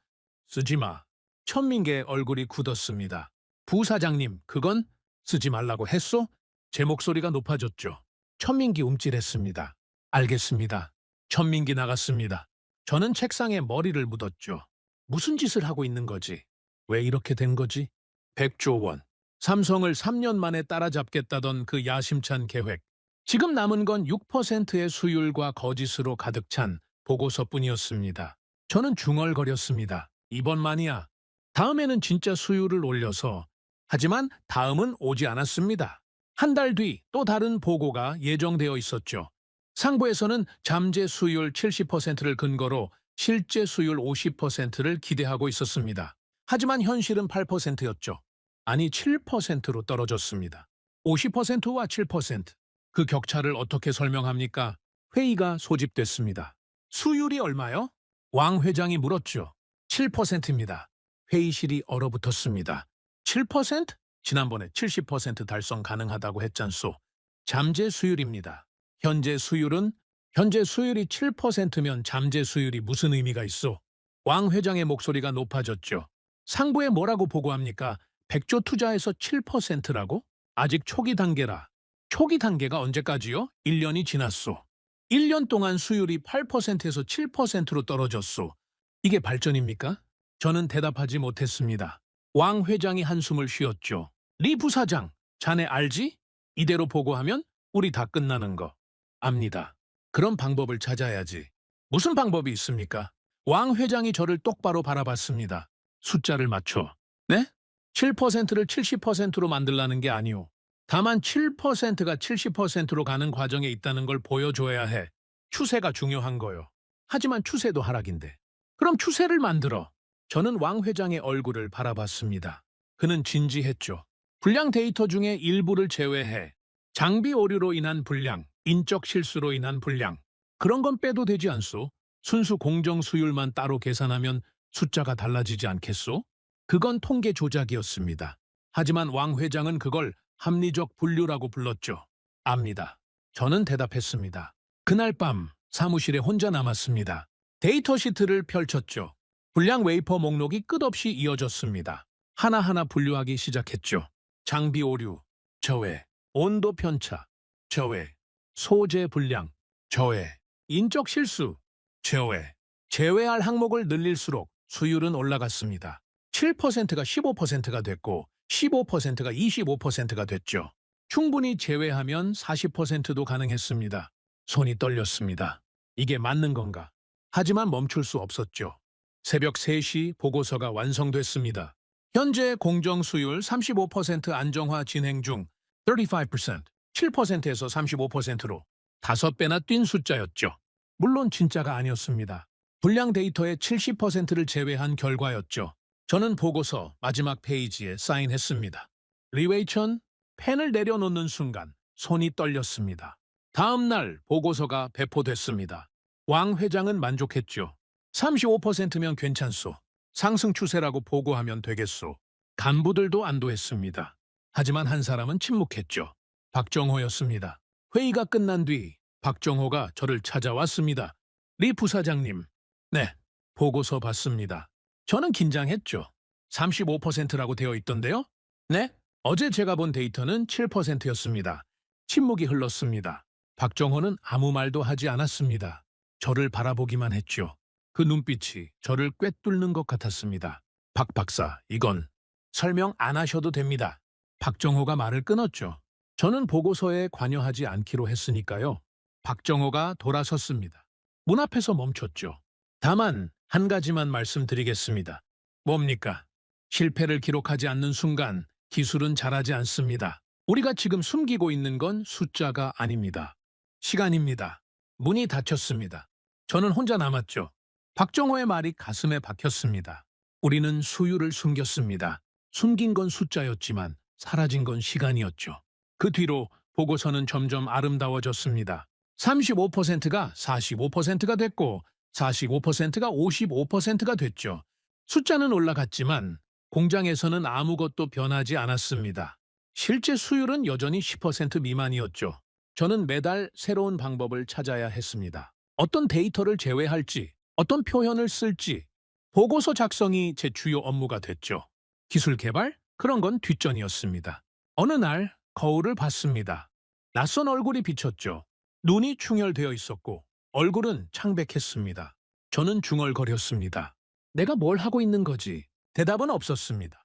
쓰지 마. 천민기의 얼굴이 굳었습니다. 부사장님, 그건 쓰지 말라고 했소? 제 목소리가 높아졌죠. 천민기 움찔했습니다. 알겠습니다. 천민기 나갔습니다. 저는 책상에 머리를 묻었죠. 무슨 짓을 하고 있는 거지? 왜 이렇게 된 거지? 100조 원. 삼성을 3년 만에 따라잡겠다던 그 야심찬 계획. 지금 남은 건 6%의 수율과 거짓으로 가득 찬 보고서뿐이었습니다. 저는 중얼거렸습니다. 이번만이야. 다음에는 진짜 수율을 올려서. 하지만 다음은 오지 않았습니다. 한 달 뒤 또 다른 보고가 예정되어 있었죠. 상부에서는 잠재 수율 70%를 근거로 실제 수율 50%를 기대하고 있었습니다. 하지만 현실은 8%였죠. 아니 7%로 떨어졌습니다. 50%와 7%. 그 격차를 어떻게 설명합니까? 회의가 소집됐습니다. 수율이 얼마요? 왕 회장이 물었죠. 7%입니다. 회의실이 얼어붙었습니다. 7%? 지난번에 70% 달성 가능하다고 했잖소. 잠재 수율입니다. 현재 수율은 현재 수율이 7%면 잠재 수율이 무슨 의미가 있어? 왕 회장의 목소리가 높아졌죠. 상부에 뭐라고 보고합니까? 100조 투자해서 7%라고? 아직 초기 단계라. 초기 단계가 언제까지요? 1년이 지났소. 1년 동안 수율이 8%에서 7%로 떨어졌소. 이게 발전입니까? 저는 대답하지 못했습니다. 왕 회장이 한숨을 쉬었죠. 리 부사장, 자네 알지? 이대로 보고하면 우리 다 끝나는 거. 압니다. 그런 방법을 찾아야지. 무슨 방법이 있습니까? 왕 회장이 저를 똑바로 바라봤습니다. 숫자를 맞춰. 네? 7%를 70%로 만들라는 게 아니오. 다만 7%가 70%로 가는 과정에 있다는 걸 보여줘야 해. 추세가 중요한 거요. 하지만 추세도 하락인데. 그럼 추세를 만들어. 저는 왕 회장의 얼굴을 바라봤습니다. 그는 진지했죠. 불량 데이터 중에 일부를 제외해. 장비 오류로 인한 불량, 인적 실수로 인한 불량. 그런 건 빼도 되지 않소? 순수 공정 수율만 따로 계산하면 숫자가 달라지지 않겠소? 그건 통계 조작이었습니다. 하지만 왕 회장은 그걸 합리적 분류라고 불렀죠. 압니다. 저는 대답했습니다. 그날 밤 사무실에 혼자 남았습니다. 데이터 시트를 펼쳤죠. 불량 웨이퍼 목록이 끝없이 이어졌습니다. 하나하나 분류하기 시작했죠. 장비 오류, 저해, 온도 편차, 저해, 소재 불량, 저해, 인적 실수, 저해. 제외할 항목을 늘릴수록 수율은 올라갔습니다. 7%가 15%가 됐고 15%가 25%가 됐죠. 충분히 제외하면 40%도 가능했습니다. 손이 떨렸습니다. 이게 맞는 건가? 하지만 멈출 수 없었죠. 새벽 3시 보고서가 완성됐습니다. 현재 공정 수율 35% 안정화 진행 중 35%, 7%에서 35%로 5배나 뛴 숫자였죠. 물론 진짜가 아니었습니다. 불량 데이터의 70%를 제외한 결과였죠. 저는 보고서 마지막 페이지에 사인했습니다. 리웨이천 펜을 내려놓는 순간 손이 떨렸습니다. 다음 날 보고서가 배포됐습니다. 왕 회장은 만족했죠. 35%면 괜찮소. 상승 추세라고 보고하면 되겠소. 간부들도 안도했습니다. 하지만 한 사람은 침묵했죠. 박정호였습니다. 회의가 끝난 뒤 박정호가 저를 찾아왔습니다. 리 부사장님. 네, 보고서 봤습니다. 저는 긴장했죠. 35%라고 되어 있던데요? 네, 어제 제가 본 데이터는 7%였습니다. 침묵이 흘렀습니다. 박정호는 아무 말도 하지 않았습니다. 저를 바라보기만 했죠. 그 눈빛이 저를 꿰뚫는 것 같았습니다. 박 박사, 이건 설명 안 하셔도 됩니다. 박정호가 말을 끊었죠. 저는 보고서에 관여하지 않기로 했으니까요. 박정호가 돌아섰습니다. 문 앞에서 멈췄죠. 다만 한 가지만 말씀드리겠습니다. 뭡니까? 실패를 기록하지 않는 순간 기술은 자라지 않습니다. 우리가 지금 숨기고 있는 건 숫자가 아닙니다. 시간입니다. 문이 닫혔습니다. 저는 혼자 남았죠. 박정호의 말이 가슴에 박혔습니다. 우리는 수율을 숨겼습니다. 숨긴 건 숫자였지만 사라진 건 시간이었죠. 그 뒤로 보고서는 점점 아름다워졌습니다. 35%가 45%가 됐고 45%가 55%가 됐죠. 숫자는 올라갔지만 공장에서는 아무것도 변하지 않았습니다. 실제 수율은 여전히 10% 미만이었죠. 저는 매달 새로운 방법을 찾아야 했습니다. 어떤 데이터를 제외할지, 어떤 표현을 쓸지, 보고서 작성이 제 주요 업무가 됐죠. 기술 개발? 그런 건 뒷전이었습니다. 어느 날 거울을 봤습니다. 낯선 얼굴이 비쳤죠. 눈이 충혈되어 있었고 얼굴은 창백했습니다. 저는 중얼거렸습니다. 내가 뭘 하고 있는 거지? 대답은 없었습니다.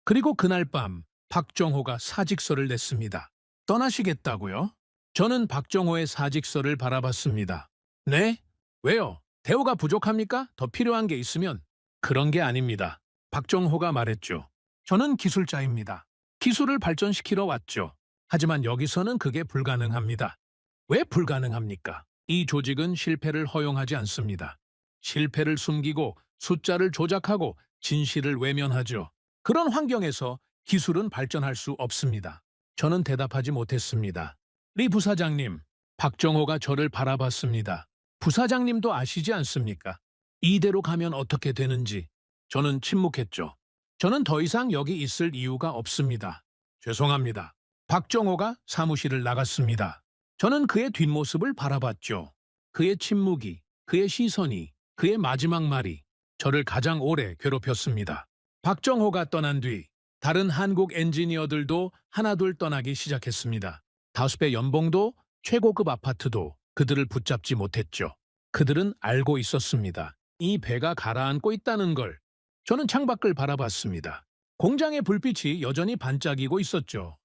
그리고 그날 밤 박정호가 사직서를 냈습니다. 떠나시겠다고요? 저는 박정호의 사직서를 바라봤습니다. 네? 왜요? 대우가 부족합니까? 더 필요한 게 있으면? 그런 게 아닙니다. 박정호가 말했죠. 저는 기술자입니다. 기술을 발전시키러 왔죠. 하지만 여기서는 그게 불가능합니다. 왜 불가능합니까? 이 조직은 실패를 허용하지 않습니다. 실패를 숨기고 숫자를 조작하고 진실을 외면하죠. 그런 환경에서 기술은 발전할 수 없습니다. 저는 대답하지 못했습니다. 리 부사장님, 박정호가 저를 바라봤습니다. 부사장님도 아시지 않습니까? 이대로 가면 어떻게 되는지. 저는 침묵했죠. 저는 더 이상 여기 있을 이유가 없습니다. 죄송합니다. 박정호가 사무실을 나갔습니다. 저는 그의 뒷모습을 바라봤죠. 그의 침묵이, 그의 시선이, 그의 마지막 말이 저를 가장 오래 괴롭혔습니다. 박정호가 떠난 뒤 다른 한국 엔지니어들도 하나둘 떠나기 시작했습니다. 5배 연봉도 최고급 아파트도 그들을 붙잡지 못했죠. 그들은 알고 있었습니다. 이 배가 가라앉고 있다는 걸. 저는 창밖을 바라봤습니다. 공장의 불빛이 여전히 반짝이고 있었죠.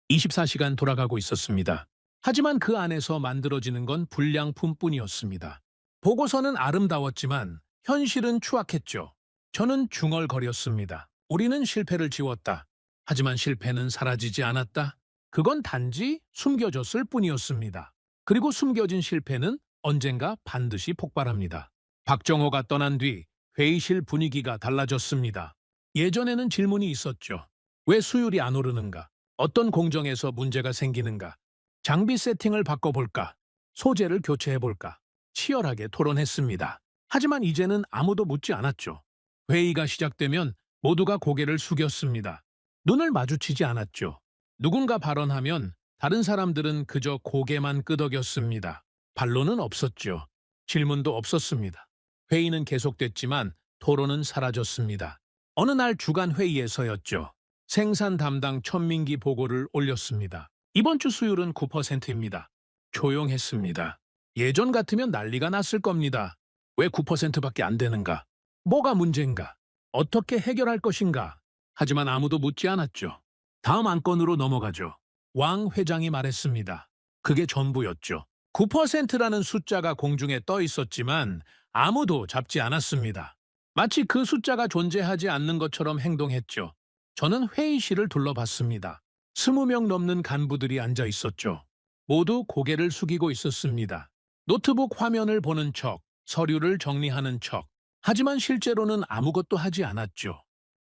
24시간 돌아가고 있었습니다. 하지만 그 안에서 만들어지는 건 불량품뿐이었습니다. 보고서는 아름다웠지만 현실은 추악했죠. 저는 중얼거렸습니다. 우리는 실패를 지웠다. 하지만 실패는 사라지지 않았다. 그건 단지 숨겨졌을 뿐이었습니다. 그리고 숨겨진 실패는 언젠가 반드시 폭발합니다. 박정호가 떠난 뒤 회의실 분위기가 달라졌습니다. 예전에는 질문이 있었죠. 왜 수율이 안 오르는가? 어떤 공정에서 문제가 생기는가? 장비 세팅을 바꿔볼까? 소재를 교체해볼까? 치열하게 토론했습니다. 하지만 이제는 아무도 묻지 않았죠. 회의가 시작되면 모두가 고개를 숙였습니다. 눈을 마주치지 않았죠. 누군가 발언하면 다른 사람들은 그저 고개만 끄덕였습니다. 반론은 없었죠. 질문도 없었습니다. 회의는 계속됐지만 토론은 사라졌습니다. 어느 날 주간 회의에서였죠. 생산 담당 천민기 보고를 올렸습니다. 이번 주 수율은 9%입니다. 조용했습니다. 예전 같으면 난리가 났을 겁니다. 왜 9%밖에 안 되는가? 뭐가 문제인가? 어떻게 해결할 것인가? 하지만 아무도 묻지 않았죠. 다음 안건으로 넘어가죠. 왕 회장이 말했습니다. 그게 전부였죠. 9%라는 숫자가 공중에 떠 있었지만 아무도 잡지 않았습니다. 마치 그 숫자가 존재하지 않는 것처럼 행동했죠. 저는 회의실을 둘러봤습니다. 20명 넘는 간부들이 앉아 있었죠. 모두 고개를 숙이고 있었습니다. 노트북 화면을 보는 척, 서류를 정리하는 척. 하지만 실제로는 아무것도 하지 않았죠.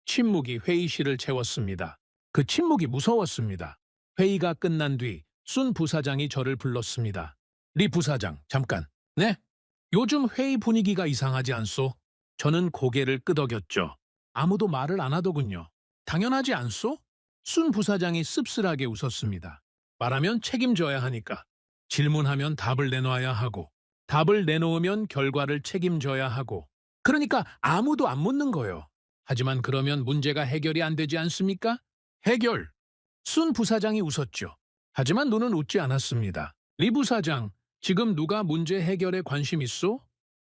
침묵이 회의실을 채웠습니다. 그 침묵이 무서웠습니다. 회의가 끝난 뒤 순 부사장이 저를 불렀습니다. 리 부사장, 잠깐. 네? 요즘 회의 분위기가 이상하지 않소? 저는 고개를 끄덕였죠. 아무도 말을 안 하더군요. 당연하지 않소? 순 부사장이 씁쓸하게 웃었습니다. 말하면 책임져야 하니까. 질문하면 답을 내놔야 하고, 답을 내놓으면 결과를 책임져야 하고. 그러니까 아무도 안 묻는 거요. 하지만 그러면 문제가 해결이 안 되지 않습니까? 해결! 순 부사장이 웃었죠. 하지만 눈은 웃지 않았습니다. 리 부사장, 지금 누가 문제 해결에 관심 있소?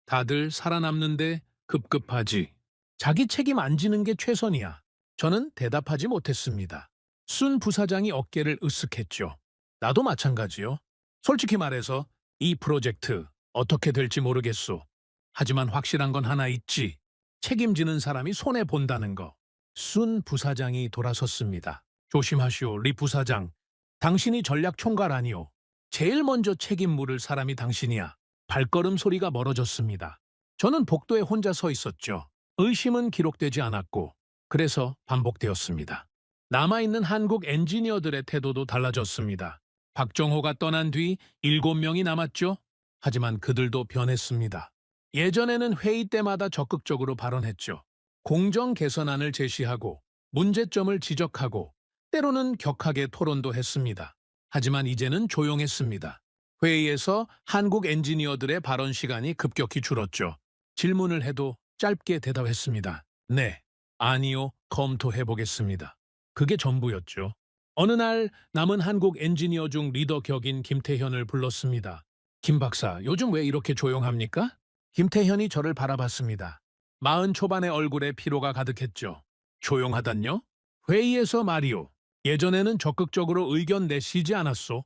다들 살아남는데 급급하지. 자기 책임 안 지는 게 최선이야. 저는 대답하지 못했습니다. 순 부사장이 어깨를 으쓱했죠. 나도 마찬가지요. 솔직히 말해서 이 프로젝트 어떻게 될지 모르겠소. 하지만 확실한 건 하나 있지. 책임지는 사람이 손해본다는 거. 순 부사장이 돌아섰습니다. 조심하시오, 리 부사장. 당신이 전략 총괄 아니오. 제일 먼저 책임 물을 사람이 당신이야. 발걸음 소리가 멀어졌습니다. 저는 복도에 혼자 서 있었죠. 의심은 기록되지 않았고 그래서 반복되었습니다. 남아있는 한국 엔지니어들의 태도도 달라졌습니다. 박정호가 떠난 뒤 7명이 남았죠. 하지만 그들도 변했습니다. 예전에는 회의 때마다 적극적으로 발언했죠. 공정 개선안을 제시하고 문제점을 지적하고 때로는 격하게 토론도 했습니다. 하지만 이제는 조용했습니다. 회의에서 한국 엔지니어들의 발언 시간이 급격히 줄었죠. 질문을 해도 짧게 대답했습니다. 네, 아니요, 검토해보겠습니다. 그게 전부였죠. 어느 날 남은 한국 엔지니어 중 리더 격인 김태현을 불렀습니다. 김 박사, 요즘 왜 이렇게 조용합니까? 김태현이 저를 바라봤습니다. 40 초반의 얼굴에 피로가 가득했죠. 조용하단요? 회의에서 말이오. 예전에는 적극적으로 의견 내시지 않았소.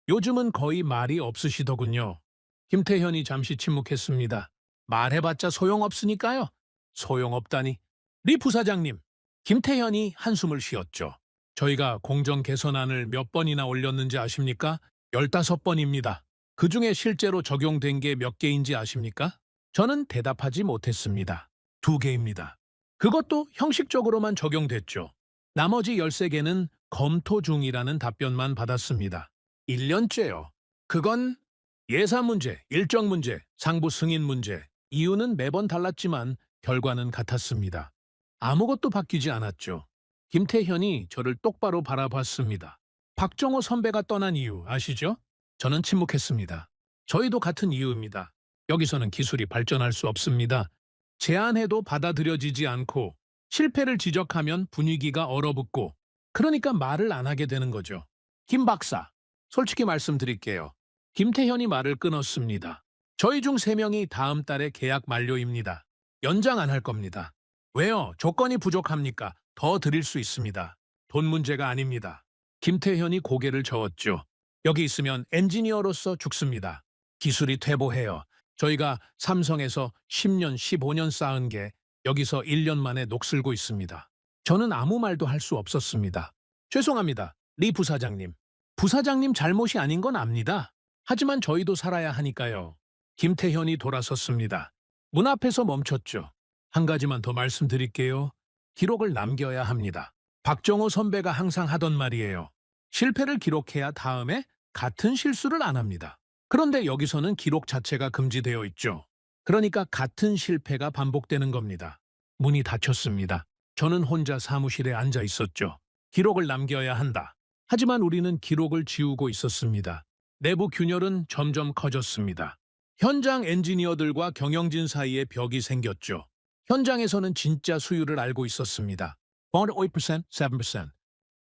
요즘은 거의 말이 없으시더군요. 김태현이 잠시 침묵했습니다. 말해봤자 소용없으니까요. 소용없다니. 리 부사장님. 김태현이 한숨을 쉬었죠. 저희가 공정 개선안을 몇 번이나 올렸는지 아십니까? 15번입니다. 그중에 실제로 적용된 게 몇 개인지 아십니까? 저는 대답하지 못했습니다. 2개입니다. 그것도 형식적으로만 적용됐죠. 나머지 13개는 검토 중이라는 답변만 받았습니다. 1년째요. 그건 예산 문제, 일정 문제, 상부 승인 문제. 이유는 매번 달랐지만 결과는 같았습니다. 아무것도 바뀌지 않았죠. 김태현이 저를 똑바로 바라봤습니다. 박정호 선배가 떠난 이유 아시죠? 저는 침묵했습니다. 저희도 같은 이유입니다. 여기서는 기술이 발전할 수 없습니다. 제안해도 받아들여지지 않고 실패를 지적하면 분위기가 얼어붙고 그러니까 말을 안 하게 되는 거죠. 김 박사, 솔직히 말씀드릴게요. 김태현이 말을 끊었습니다. 저희 중 3명이 다음 달에 계약 만료입니다. 연장 안 할 겁니다. 왜요? 조건이 부족합니까? 더 드릴 수 있습니다. 돈 문제가 아닙니다. 김태현이 고개를 저었죠. 여기 있으면 엔지니어로서 죽습니다. 기술이 퇴보해요. 저희가 삼성에서 10년, 15년 쌓은 게 여기서 1년 만에 녹슬고 있습니다. 저는 아무 말도 할 수 없었습니다. 죄송합니다. 리 부사장님. 부사장님 잘못이 아닌 건 압니다. 하지만 저희도 살아야 하니까요. 김태현이 돌아섰습니다. 문 앞에서 멈췄죠. 한 가지만 더 말씀드릴게요. 기록을 남겨야 합니다. 박정호 선배가 항상 하던 말이에요. 실패를 기록해야 다음에 같은 실수를 안 합니다. 그런데 여기서는 기록 자체가 금지되어 있죠. 그러니까 같은 실패가 반복되는 겁니다. 문이 닫혔습니다. 저는 혼자 사무실에 앉아 있었죠. 기록을 남겨야 한다. 하지만 우리는 기록을 지우고 있었습니다. 내부 균열은 점점 커졌습니다. 현장 엔지니어들과 경영진 사이에 벽이 생겼죠. 현장에서는 진짜 수율을 알고 있었습니다. 5%, 7%.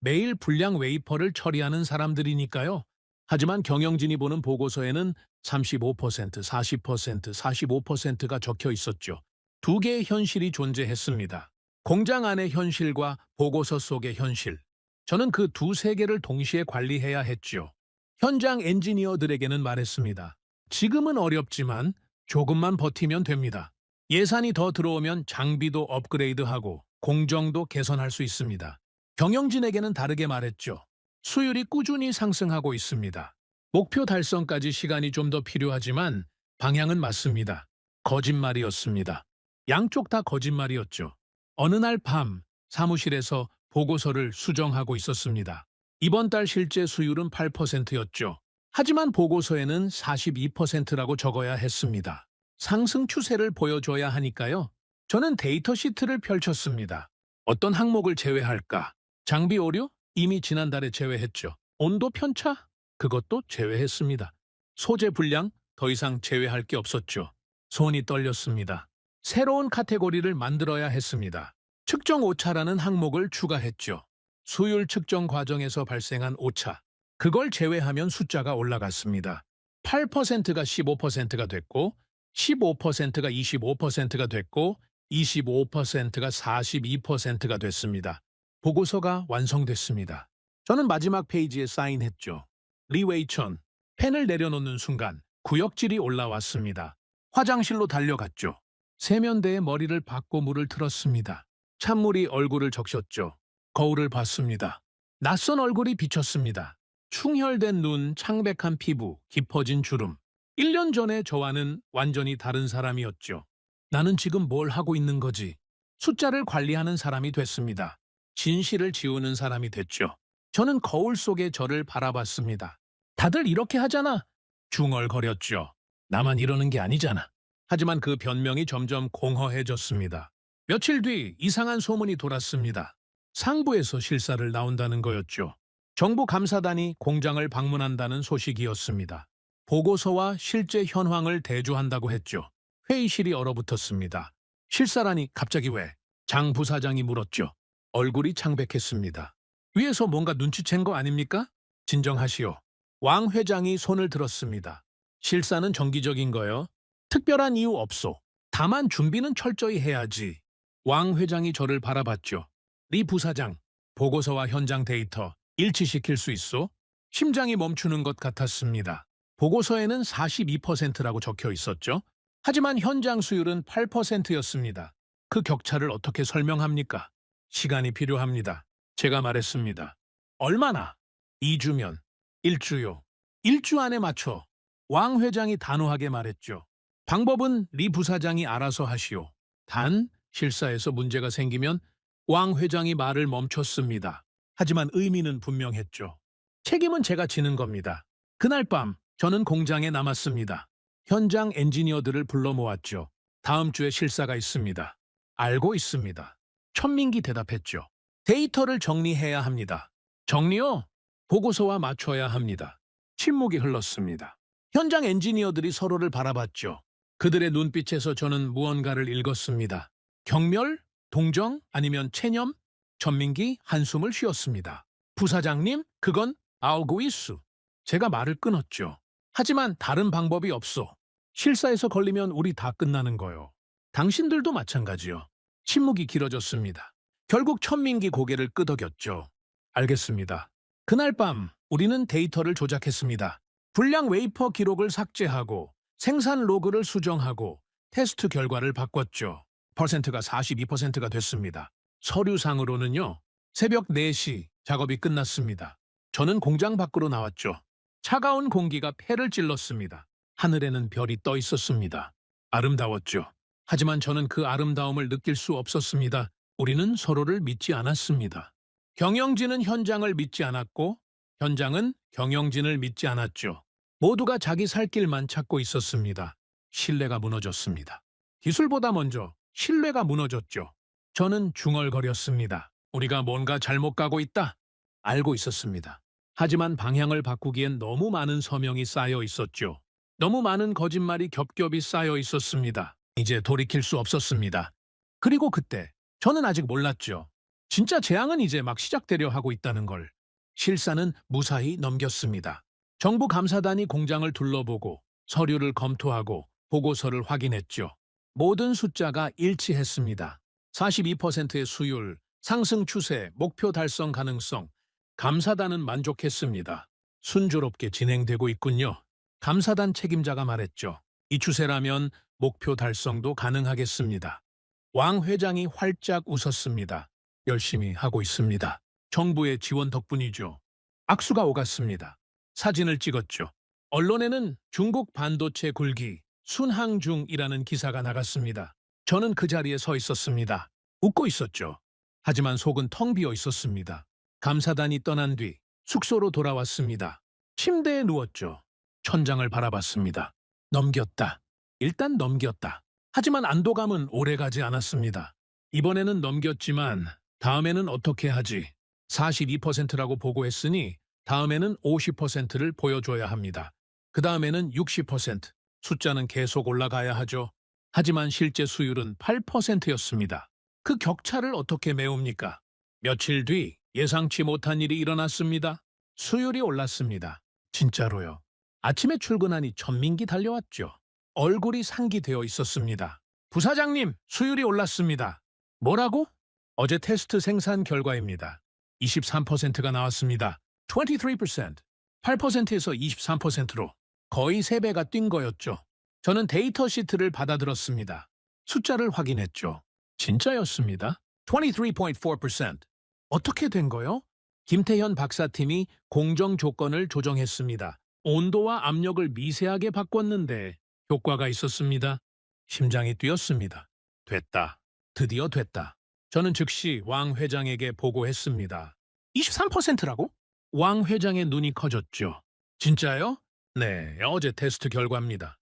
매일 불량 웨이퍼를 처리하는 사람들이니까요. 하지만 경영진이 보는 보고서에는 35%, 40%, 45%가 적혀 있었죠. 두 개의 현실이 존재했습니다. 공장 안의 현실과 보고서 속의 현실. 저는 그 두 세계를 동시에 관리해야 했죠. 현장 엔지니어들에게는 말했습니다. 지금은 어렵지만 조금만 버티면 됩니다. 예산이 더 들어오면 장비도 업그레이드하고 공정도 개선할 수 있습니다. 경영진에게는 다르게 말했죠. 수율이 꾸준히 상승하고 있습니다. 목표 달성까지 시간이 좀 더 필요하지만 방향은 맞습니다. 거짓말이었습니다. 양쪽 다 거짓말이었죠. 어느 날 밤 사무실에서 보고서를 수정하고 있었습니다. 이번 달 실제 수율은 8%였죠. 하지만 보고서에는 42%라고 적어야 했습니다. 상승 추세를 보여줘야 하니까요. 저는 데이터 시트를 펼쳤습니다. 어떤 항목을 제외할까? 장비 오류? 이미 지난달에 제외했죠. 온도 편차? 그것도 제외했습니다. 소재 불량? 더 이상 제외할 게 없었죠. 손이 떨렸습니다. 새로운 카테고리를 만들어야 했습니다. 측정 오차라는 항목을 추가했죠. 수율 측정 과정에서 발생한 오차. 그걸 제외하면 숫자가 올라갔습니다. 8%가 15%가 됐고 15%가 25%가 됐고 25%가 42%가 됐습니다. 보고서가 완성됐습니다. 저는 마지막 페이지에 사인했죠. 리웨이천, 펜을 내려놓는 순간 구역질이 올라왔습니다. 화장실로 달려갔죠. 세면대에 머리를 박고 물을 틀었습니다. 찬물이 얼굴을 적셨죠. 거울을 봤습니다. 낯선 얼굴이 비쳤습니다. 충혈된 눈, 창백한 피부, 깊어진 주름. 1년 전에 저와는 완전히 다른 사람이었죠. 나는 지금 뭘 하고 있는 거지? 숫자를 관리하는 사람이 됐습니다. 진실을 지우는 사람이 됐죠. 저는 거울 속에 저를 바라봤습니다. 다들 이렇게 하잖아. 중얼거렸죠. 나만 이러는 게 아니잖아. 하지만 그 변명이 점점 공허해졌습니다. 며칠 뒤 이상한 소문이 돌았습니다. 상부에서 실사를 나온다는 거였죠. 정부 감사단이 공장을 방문한다는 소식이었습니다. 보고서와 실제 현황을 대조한다고 했죠. 회의실이 얼어붙었습니다. 실사라니 갑자기 왜? 장 부사장이 물었죠. 얼굴이 창백했습니다. 위에서 뭔가 눈치챈 거 아닙니까? 진정하시오. 왕 회장이 손을 들었습니다. 실사는 정기적인 거요. 특별한 이유 없소. 다만 준비는 철저히 해야지. 왕 회장이 저를 바라봤죠. 리 부사장, 보고서와 현장 데이터 일치시킬 수 있소? 심장이 멈추는 것 같았습니다. 보고서에는 42%라고 적혀 있었죠. 하지만 현장 수율은 8%였습니다. 그 격차를 어떻게 설명합니까? 시간이 필요합니다. 제가 말했습니다. 얼마나? 2주면. 1주요. 1주 안에 맞춰. 왕 회장이 단호하게 말했죠. 방법은 리 부사장이 알아서 하시오. 단, 실사에서 문제가 생기면 왕 회장이 말을 멈췄습니다. 하지만 의미는 분명했죠. 책임은 제가 지는 겁니다. 그날 밤 저는 공장에 남았습니다. 현장 엔지니어들을 불러 모았죠. 다음 주에 실사가 있습니다. 알고 있습니다. 천민기 대답했죠. 데이터를 정리해야 합니다. 정리요? 보고서와 맞춰야 합니다. 침묵이 흘렀습니다. 현장 엔지니어들이 서로를 바라봤죠. 그들의 눈빛에서 저는 무언가를 읽었습니다. 경멸? 동정? 아니면 체념? 전민기 한숨을 쉬었습니다. 부사장님, 그건 알고 있수. 제가 말을 끊었죠. 하지만 다른 방법이 없어. 실사에서 걸리면 우리 다 끝나는 거요. 당신들도 마찬가지요. 침묵이 길어졌습니다. 결국 천민기 고개를 끄덕였죠. 알겠습니다. 그날 밤 우리는 데이터를 조작했습니다. 불량 웨이퍼 기록을 삭제하고 생산 로그를 수정하고 테스트 결과를 바꿨죠. 퍼센트가 42%가 됐습니다. 서류상으로는요. 새벽 4시 작업이 끝났습니다. 저는 공장 밖으로 나왔죠. 차가운 공기가 폐를 찔렀습니다. 하늘에는 별이 떠 있었습니다. 아름다웠죠. 하지만 저는 그 아름다움을 느낄 수 없었습니다. 우리는 서로를 믿지 않았습니다. 경영진은 현장을 믿지 않았고 현장은 경영진을 믿지 않았죠. 모두가 자기 살 길만 찾고 있었습니다. 신뢰가 무너졌습니다. 기술보다 먼저 신뢰가 무너졌죠. 저는 중얼거렸습니다. 우리가 뭔가 잘못 가고 있다. 알고 있었습니다. 하지만 방향을 바꾸기엔 너무 많은 서명이 쌓여 있었죠. 너무 많은 거짓말이 겹겹이 쌓여 있었습니다. 이제 돌이킬 수 없었습니다. 그리고 그때 저는 아직 몰랐죠. 진짜 재앙은 이제 막 시작되려 하고 있다는 걸. 실사는 무사히 넘겼습니다. 정부 감사단이 공장을 둘러보고 서류를 검토하고 보고서를 확인했죠. 모든 숫자가 일치했습니다. 42%의 수율, 상승 추세, 목표 달성 가능성. 감사단은 만족했습니다. 순조롭게 진행되고 있군요. 감사단 책임자가 말했죠. 이 추세라면 목표 달성도 가능하겠습니다. 왕 회장이 활짝 웃었습니다. 열심히 하고 있습니다. 정부의 지원 덕분이죠. 악수가 오갔습니다. 사진을 찍었죠. 언론에는 중국 반도체 굴기, 순항 중이라는 기사가 나갔습니다. 저는 그 자리에 서 있었습니다. 웃고 있었죠. 하지만 속은 텅 비어 있었습니다. 감사단이 떠난 뒤 숙소로 돌아왔습니다. 침대에 누웠죠. 천장을 바라봤습니다. 넘겼다. 일단 넘겼다. 하지만 안도감은 오래가지 않았습니다. 이번에는 넘겼지만 다음에는 어떻게 하지? 42%라고 보고했으니 다음에는 50%를 보여줘야 합니다. 그 다음에는 60%. 숫자는 계속 올라가야 하죠. 하지만 실제 수율은 8%였습니다. 그 격차를 어떻게 메웁니까? 며칠 뒤 예상치 못한 일이 일어났습니다. 수율이 올랐습니다. 진짜로요. 아침에 출근하니 전민기 달려왔죠. 얼굴이 상기되어 있었습니다. 부사장님, 수율이 올랐습니다. 뭐라고? 어제 테스트 생산 결과입니다. 23%가 나왔습니다. 23%. 8%에서 23%로 거의 3배가 뛴 거였죠. 저는 데이터 시트를 받아들었습니다. 숫자를 확인했죠. 진짜였습니다. 23.4%. 어떻게 된 거요? 김태현 박사팀이 공정 조건을 조정했습니다. 온도와 압력을 미세하게 바꿨는데 효과가 있었습니다. 심장이 뛰었습니다. 됐다. 드디어 됐다. 저는 즉시 왕 회장에게 보고했습니다. 23%라고? 왕 회장의 눈이 커졌죠. 진짜요? 네, 어제 테스트 결과입니다.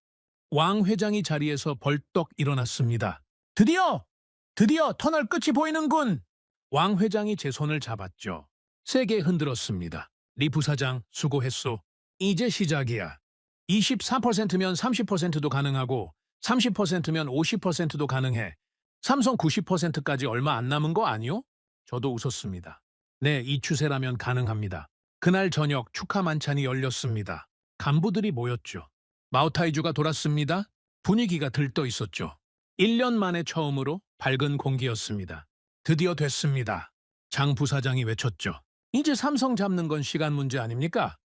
왕 회장이 자리에서 벌떡 일어났습니다. 드디어 터널 끝이 보이는군. 왕 회장이 제 손을 잡았죠. 세게 흔들었습니다. 리 부사장 수고했소. 이제 시작이야. 24%면 30%도 가능하고 30%면 50%도 가능해. 삼성 90%까지 얼마 안 남은 거 아니요? 저도 웃었습니다. 네, 이 추세라면 가능합니다. 그날 저녁 축하 만찬이 열렸습니다. 간부들이 모였죠. 마오타이주가 돌았습니다. 분위기가 들떠 있었죠. 1년 만에 처음으로 밝은 공기였습니다. 드디어 됐습니다. 장 부사장이 외쳤죠. 이제 삼성 잡는 건 시간 문제 아닙니까?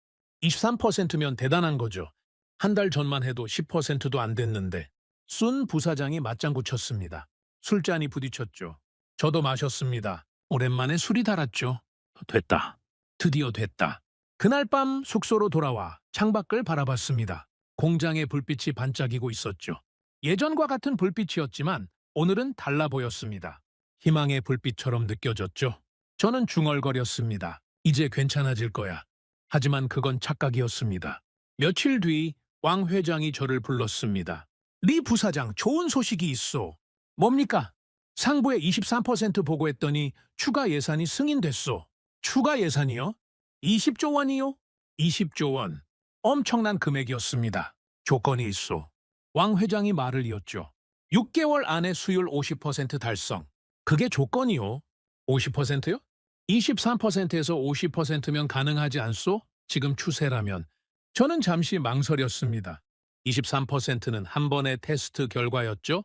23%면 대단한 거죠. 한 달 전만 해도 10%도 안 됐는데. 순 부사장이 맞장구 쳤습니다. 술잔이 부딪혔죠. 저도 마셨습니다. 오랜만에 술이 달았죠. 됐다. 드디어 됐다. 그날 밤 숙소로 돌아와 창밖을 바라봤습니다. 공장의 불빛이 반짝이고 있었죠. 예전과 같은 불빛이었지만 오늘은 달라 보였습니다. 희망의 불빛처럼 느껴졌죠. 저는 중얼거렸습니다. 이제 괜찮아질 거야. 하지만 그건 착각이었습니다. 며칠 뒤 왕 회장이 저를 불렀습니다. 리 부사장, 좋은 소식이 있어. 뭡니까? 상부에 23% 보고했더니 추가 예산이 승인됐소. 추가 예산이요? 20조 원이요? 20조 원. 엄청난 금액이었습니다. 조건이 있소. 왕 회장이 말을 이었죠. 6개월 안에 수율 50% 달성. 그게 조건이요. 50%요? 23%에서 50%면 가능하지 않소? 지금 추세라면. 저는 잠시 망설였습니다. 23%는 한 번의 테스트 결과였죠.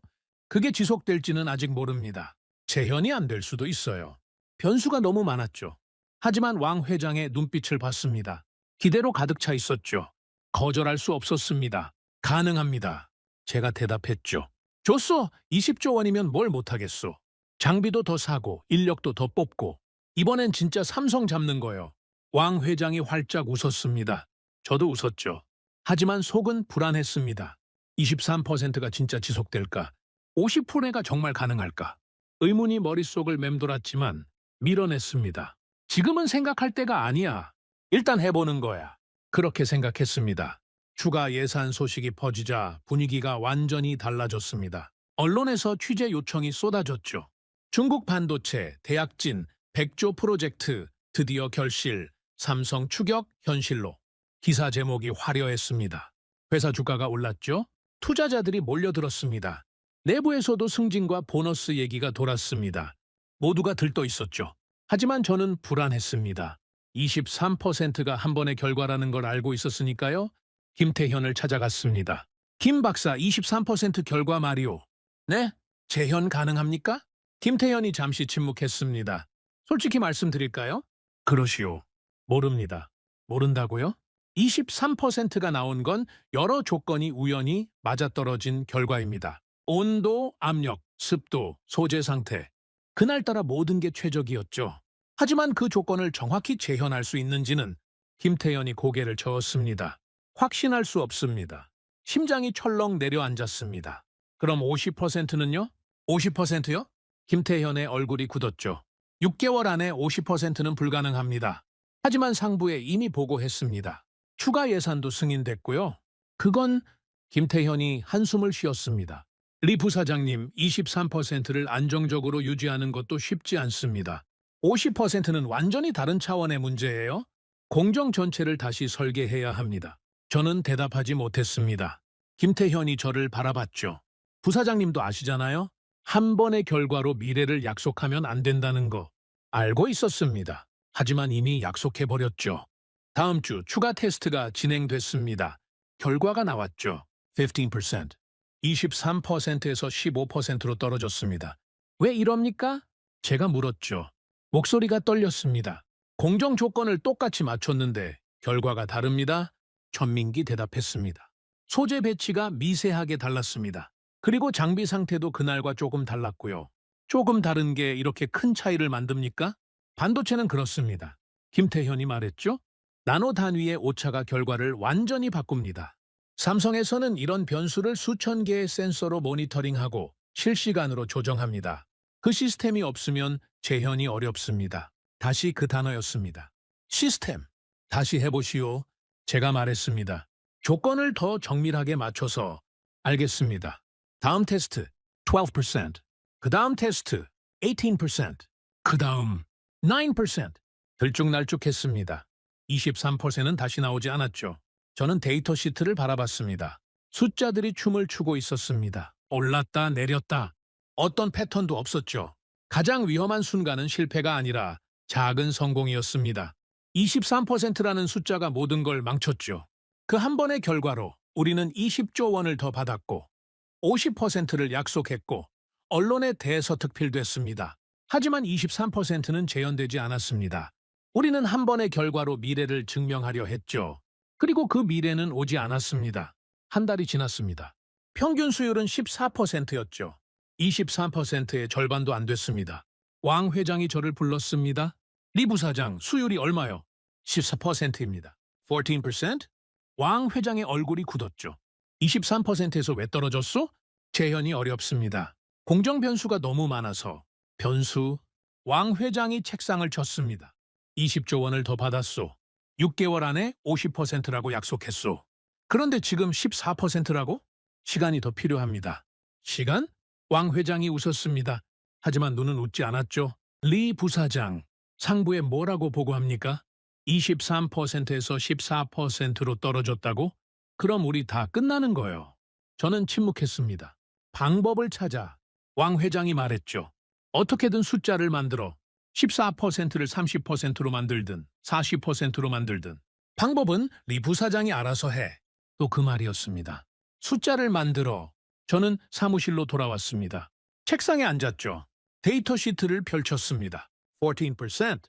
그게 지속될지는 아직 모릅니다. 재현이 안 될 수도 있어요. 변수가 너무 많았죠. 하지만 왕 회장의 눈빛을 봤습니다. 기대로 가득 차 있었죠. 거절할 수 없었습니다. 가능합니다. 제가 대답했죠. 좋소. 20조 원이면 뭘 못하겠소. 장비도 더 사고 인력도 더 뽑고 이번엔 진짜 삼성 잡는 거요. 왕 회장이 활짝 웃었습니다. 저도 웃었죠. 하지만 속은 불안했습니다. 23%가 진짜 지속될까? 50%가 정말 가능할까? 의문이 머릿속을 맴돌았지만 밀어냈습니다. 지금은 생각할 때가 아니야. 일단 해보는 거야. 그렇게 생각했습니다. 추가 예산 소식이 퍼지자 분위기가 완전히 달라졌습니다. 언론에서 취재 요청이 쏟아졌죠. 중국 반도체, 대약진, 100조 프로젝트, 드디어 결실, 삼성 추격 현실로. 기사 제목이 화려했습니다. 회사 주가가 올랐죠? 투자자들이 몰려들었습니다. 내부에서도 승진과 보너스 얘기가 돌았습니다. 모두가 들떠 있었죠. 하지만 저는 불안했습니다. 23%가 한 번의 결과라는 걸 알고 있었으니까요. 김태현을 찾아갔습니다. 김 박사 23% 결과 말이오. 네? 재현 가능합니까? 김태현이 잠시 침묵했습니다. 솔직히 말씀드릴까요? 그러시오. 모릅니다. 모른다고요? 23%가 나온 건 여러 조건이 우연히 맞아떨어진 결과입니다. 온도, 압력, 습도, 소재 상태. 그날따라 모든 게 최적이었죠. 하지만 그 조건을 정확히 재현할 수 있는지는 김태현이 고개를 저었습니다. 확신할 수 없습니다. 심장이 철렁 내려앉았습니다. 그럼 50%는요? 50%요? 김태현의 얼굴이 굳었죠. 6개월 안에 50%는 불가능합니다. 하지만 상부에 이미 보고했습니다. 추가 예산도 승인됐고요. 그건 김태현이 한숨을 쉬었습니다. 리 부사장님, 23%를 안정적으로 유지하는 것도 쉽지 않습니다. 50%는 완전히 다른 차원의 문제예요. 공정 전체를 다시 설계해야 합니다. 저는 대답하지 못했습니다. 김태현이 저를 바라봤죠. 부사장님도 아시잖아요. 한 번의 결과로 미래를 약속하면 안 된다는 거. 알고 있었습니다. 하지만 이미 약속해버렸죠. 다음 주 추가 테스트가 진행됐습니다. 결과가 나왔죠. 15%. 23%에서 15%로 떨어졌습니다. 왜 이럽니까? 제가 물었죠. 목소리가 떨렸습니다. 공정 조건을 똑같이 맞췄는데 결과가 다릅니다. 전민기 대답했습니다. 소재 배치가 미세하게 달랐습니다. 그리고 장비 상태도 그날과 조금 달랐고요. 조금 다른 게 이렇게 큰 차이를 만듭니까? 반도체는 그렇습니다. 김태현이 말했죠. 나노 단위의 오차가 결과를 완전히 바꿉니다. 삼성에서는 이런 변수를 수천 개의 센서로 모니터링하고 실시간으로 조정합니다. 그 시스템이 없으면 재현이 어렵습니다. 다시 그 단어였습니다. 시스템. 다시 해보시오. 제가 말했습니다. 조건을 더 정밀하게 맞춰서. 알겠습니다. 다음 테스트 12%. 그 다음 테스트 18%. 그 다음 9%. 들쭉날쭉했습니다. 23%는 다시 나오지 않았죠. 저는 데이터 시트를 바라봤습니다. 숫자들이 춤을 추고 있었습니다. 올랐다 내렸다. 어떤 패턴도 없었죠. 가장 위험한 순간은 실패가 아니라 작은 성공이었습니다. 23%라는 숫자가 모든 걸 망쳤죠. 그 한 번의 결과로 우리는 20조 원을 더 받았고 50%를 약속했고 언론에 대서특필됐습니다. 하지만 23%는 재현되지 않았습니다. 우리는 한 번의 결과로 미래를 증명하려 했죠. 그리고 그 미래는 오지 않았습니다. 한 달이 지났습니다. 평균 수율은 14%였죠. 23%의 절반도 안 됐습니다. 왕 회장이 저를 불렀습니다. 리 부사장, 수율이 얼마요? 14%입니다. 14%? 왕 회장의 얼굴이 굳었죠. 23%에서 왜 떨어졌소? 재현이 어렵습니다. 공정 변수가 너무 많아서. 변수? 왕 회장이 책상을 쳤습니다. 20조 원을 더 받았소. 6개월 안에 50%라고 약속했소. 그런데 지금 14%라고? 시간이 더 필요합니다. 시간? 왕 회장이 웃었습니다. 하지만 눈은 웃지 않았죠. 리 부사장, 상부에 뭐라고 보고합니까? 23%에서 14%로 떨어졌다고? 그럼 우리 다 끝나는 거요. 저는 침묵했습니다. 방법을 찾아 왕 회장이 말했죠. 어떻게든 숫자를 만들어 14%를 30%로 만들든 40%로 만들든 방법은 리 부사장이 알아서 해. 또 그 말이었습니다. 숫자를 만들어 저는 사무실로 돌아왔습니다. 책상에 앉았죠. 데이터 시트를 펼쳤습니다. 14%.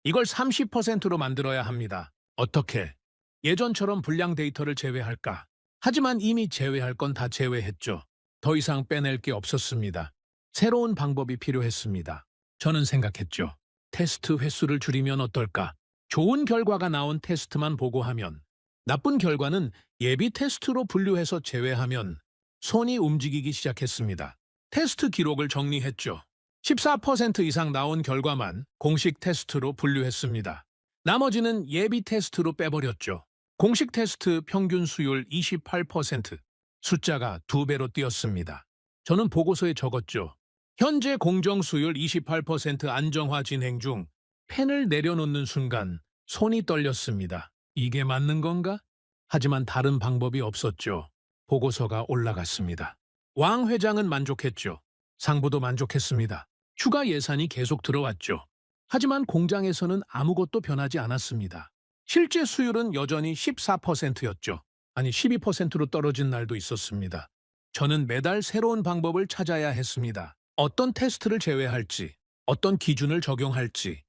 이걸 30%로 만들어야 합니다. 어떻게? 예전처럼 불량 데이터를 제외할까? 하지만 이미 제외할 건 다 제외했죠. 더 이상 빼낼 게 없었습니다. 새로운 방법이 필요했습니다. 저는 생각했죠. 테스트 횟수를 줄이면 어떨까? 좋은 결과가 나온 테스트만 보고하면, 나쁜 결과는 예비 테스트로 분류해서 제외하면 손이 움직이기 시작했습니다. 테스트 기록을 정리했죠. 14% 이상 나온 결과만 공식 테스트로 분류했습니다. 나머지는 예비 테스트로 빼버렸죠. 공식 테스트 평균 수율 28%, 숫자가 2배로 뛰었습니다. 저는 보고서에 적었죠. 현재 공정 수율 28% 안정화 진행 중. 펜을 내려놓는 순간 손이 떨렸습니다. 이게 맞는 건가? 하지만 다른 방법이 없었죠. 보고서가 올라갔습니다. 왕 회장은 만족했죠. 상부도 만족했습니다. 추가 예산이 계속 들어왔죠. 하지만 공장에서는 아무것도 변하지 않았습니다. 실제 수율은 여전히 14%였죠. 아니 12%로 떨어진 날도 있었습니다. 저는 매달 새로운 방법을 찾아야 했습니다. 어떤 테스트를 제외할지, 어떤 기준을 적용할지.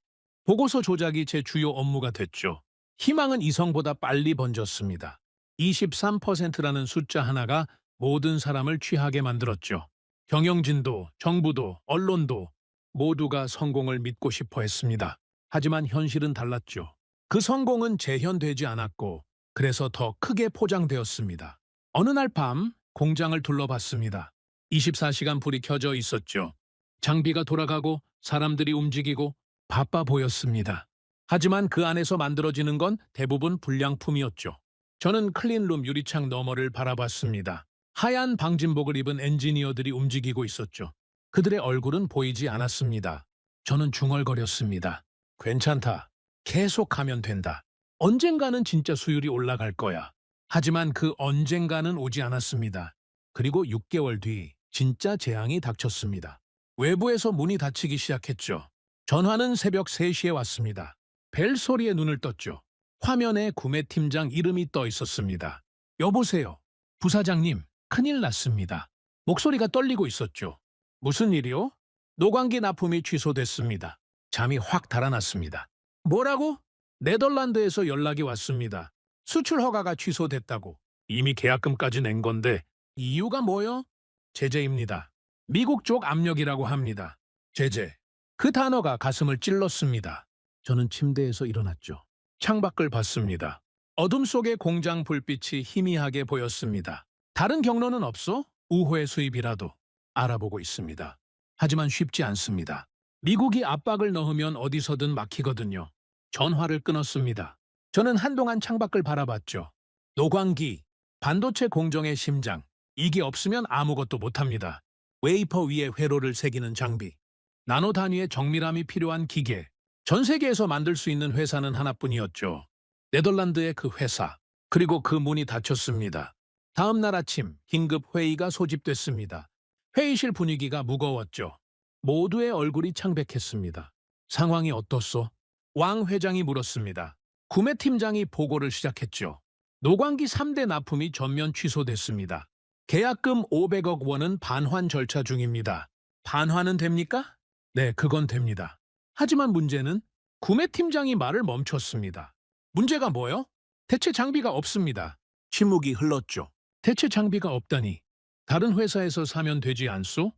보고서 조작이 제 주요 업무가 됐죠. 희망은 이성보다 빨리 번졌습니다. 23%라는 숫자 하나가 모든 사람을 취하게 만들었죠. 경영진도, 정부도, 언론도 모두가 성공을 믿고 싶어 했습니다. 하지만 현실은 달랐죠. 그 성공은 재현되지 않았고 그래서 더 크게 포장되었습니다. 어느 날 밤 공장을 둘러봤습니다. 24시간 불이 켜져 있었죠. 장비가 돌아가고 사람들이 움직이고 바빠 보였습니다. 하지만 그 안에서 만들어지는 건 대부분 불량품이었죠. 저는 클린룸 유리창 너머를 바라봤습니다. 하얀 방진복을 입은 엔지니어들이 움직이고 있었죠. 그들의 얼굴은 보이지 않았습니다. 저는 중얼거렸습니다. 괜찮다. 계속하면 된다. 언젠가는 진짜 수율이 올라갈 거야. 하지만 그 언젠가는 오지 않았습니다. 그리고 6개월 뒤 진짜 재앙이 닥쳤습니다. 외부에서 문이 닫히기 시작했죠. 전화는 새벽 3시에 왔습니다. 벨 소리에 눈을 떴죠. 화면에 구매팀장 이름이 떠 있었습니다. 여보세요. 부사장님, 큰일 났습니다. 목소리가 떨리고 있었죠. 무슨 일이요? 노광기 납품이 취소됐습니다. 잠이 확 달아났습니다. 뭐라고? 네덜란드에서 연락이 왔습니다. 수출 허가가 취소됐다고. 이미 계약금까지 낸 건데 이유가 뭐요? 제재입니다. 미국 쪽 압력이라고 합니다. 제재. 그 단어가 가슴을 찔렀습니다. 저는 침대에서 일어났죠. 창밖을 봤습니다. 어둠 속에 공장 불빛이 희미하게 보였습니다. 다른 경로는 없어? 우회 수입이라도 알아보고 있습니다. 하지만 쉽지 않습니다. 미국이 압박을 넣으면 어디서든 막히거든요. 전화를 끊었습니다. 저는 한동안 창밖을 바라봤죠. 노광기, 반도체 공정의 심장. 이게 없으면 아무것도 못합니다. 웨이퍼 위에 회로를 새기는 장비. 나노 단위의 정밀함이 필요한 기계. 전 세계에서 만들 수 있는 회사는 하나뿐이었죠. 네덜란드의 그 회사. 그리고 그 문이 닫혔습니다. 다음 날 아침 긴급 회의가 소집됐습니다. 회의실 분위기가 무거웠죠. 모두의 얼굴이 창백했습니다. 상황이 어떻소? 왕 회장이 물었습니다. 구매팀장이 보고를 시작했죠. 노광기 3대 납품이 전면 취소됐습니다. 계약금 500억 원은 반환 절차 중입니다. 반환은 됩니까? 네, 그건 됩니다. 하지만 문제는 구매팀장이 말을 멈췄습니다. 문제가 뭐요? 대체 장비가 없습니다. 침묵이 흘렀죠. 대체 장비가 없다니. 다른 회사에서 사면 되지 않소?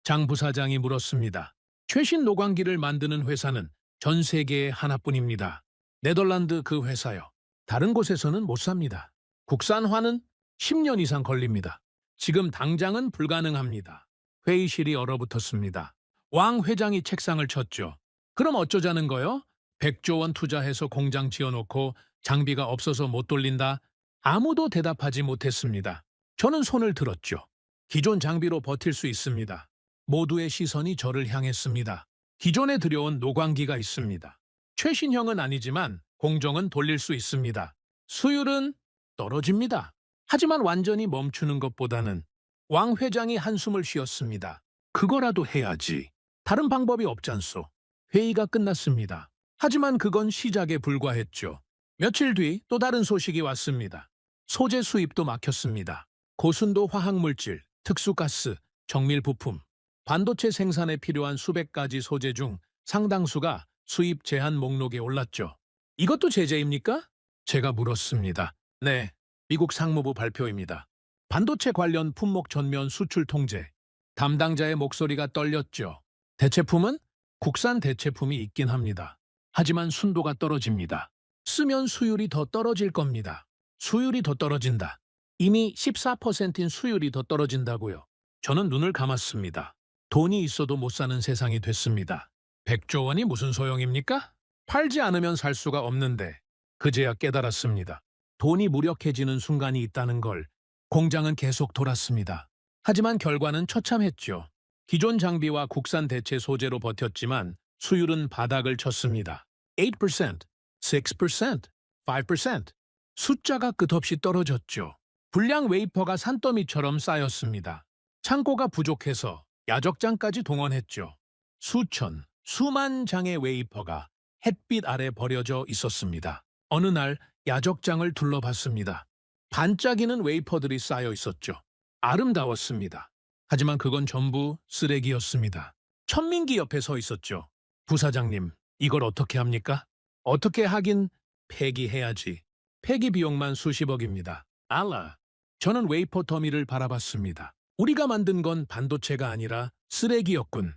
장 부사장이 물었습니다. 최신 노광기를 만드는 회사는 전 세계에 하나뿐입니다. 네덜란드 그 회사요. 다른 곳에서는 못 삽니다. 국산화는 10년 이상 걸립니다. 지금 당장은 불가능합니다. 회의실이 얼어붙었습니다. 왕 회장이 책상을 쳤죠. 그럼 어쩌자는 거요? 100조 원 투자해서 공장 지어놓고 장비가 없어서 못 돌린다? 아무도 대답하지 못했습니다. 저는 손을 들었죠. 기존 장비로 버틸 수 있습니다. 모두의 시선이 저를 향했습니다. 기존에 들여온 노광기가 있습니다. 최신형은 아니지만 공정은 돌릴 수 있습니다. 수율은 떨어집니다. 하지만 완전히 멈추는 것보다는 왕 회장이 한숨을 쉬었습니다. 그거라도 해야지. 다른 방법이 없잖소. 회의가 끝났습니다. 하지만 그건 시작에 불과했죠. 며칠 뒤 또 다른 소식이 왔습니다. 소재 수입도 막혔습니다. 고순도 화학물질, 특수가스, 정밀 부품, 반도체 생산에 필요한 수백 가지 소재 중 상당수가 수입 제한 목록에 올랐죠. 이것도 제재입니까? 제가 물었습니다. 네, 미국 상무부 발표입니다. 반도체 관련 품목 전면 수출 통제. 담당자의 목소리가 떨렸죠. 대체품은 국산 대체품이 있긴 합니다. 하지만 순도가 떨어집니다. 쓰면 수율이 더 떨어질 겁니다. 수율이 더 떨어진다. 이미 14%인 수율이 더 떨어진다고요. 저는 눈을 감았습니다. 돈이 있어도 못 사는 세상이 됐습니다. 100조 원이 무슨 소용입니까? 팔지 않으면 살 수가 없는데 그제야 깨달았습니다. 돈이 무력해지는 순간이 있다는 걸. 공장은 계속 돌았습니다. 하지만 결과는 처참했죠. 기존 장비와 국산 대체 소재로 버텼지만 수율은 바닥을 쳤습니다. 8%, 6%, 5%. 숫자가 끝없이 떨어졌죠. 불량 웨이퍼가 산더미처럼 쌓였습니다. 창고가 부족해서 야적장까지 동원했죠. 수천, 수만 장의 웨이퍼가 햇빛 아래 버려져 있었습니다. 어느 날 야적장을 둘러봤습니다. 반짝이는 웨이퍼들이 쌓여 있었죠. 아름다웠습니다. 하지만 그건 전부 쓰레기였습니다. 천민기 옆에 서 있었죠. 부사장님, 이걸 어떻게 합니까? 어떻게 하긴 폐기해야지. 폐기 비용만 수십억입니다. 알라. 저는 웨이퍼 더미를 바라봤습니다. 우리가 만든 건 반도체가 아니라 쓰레기였군.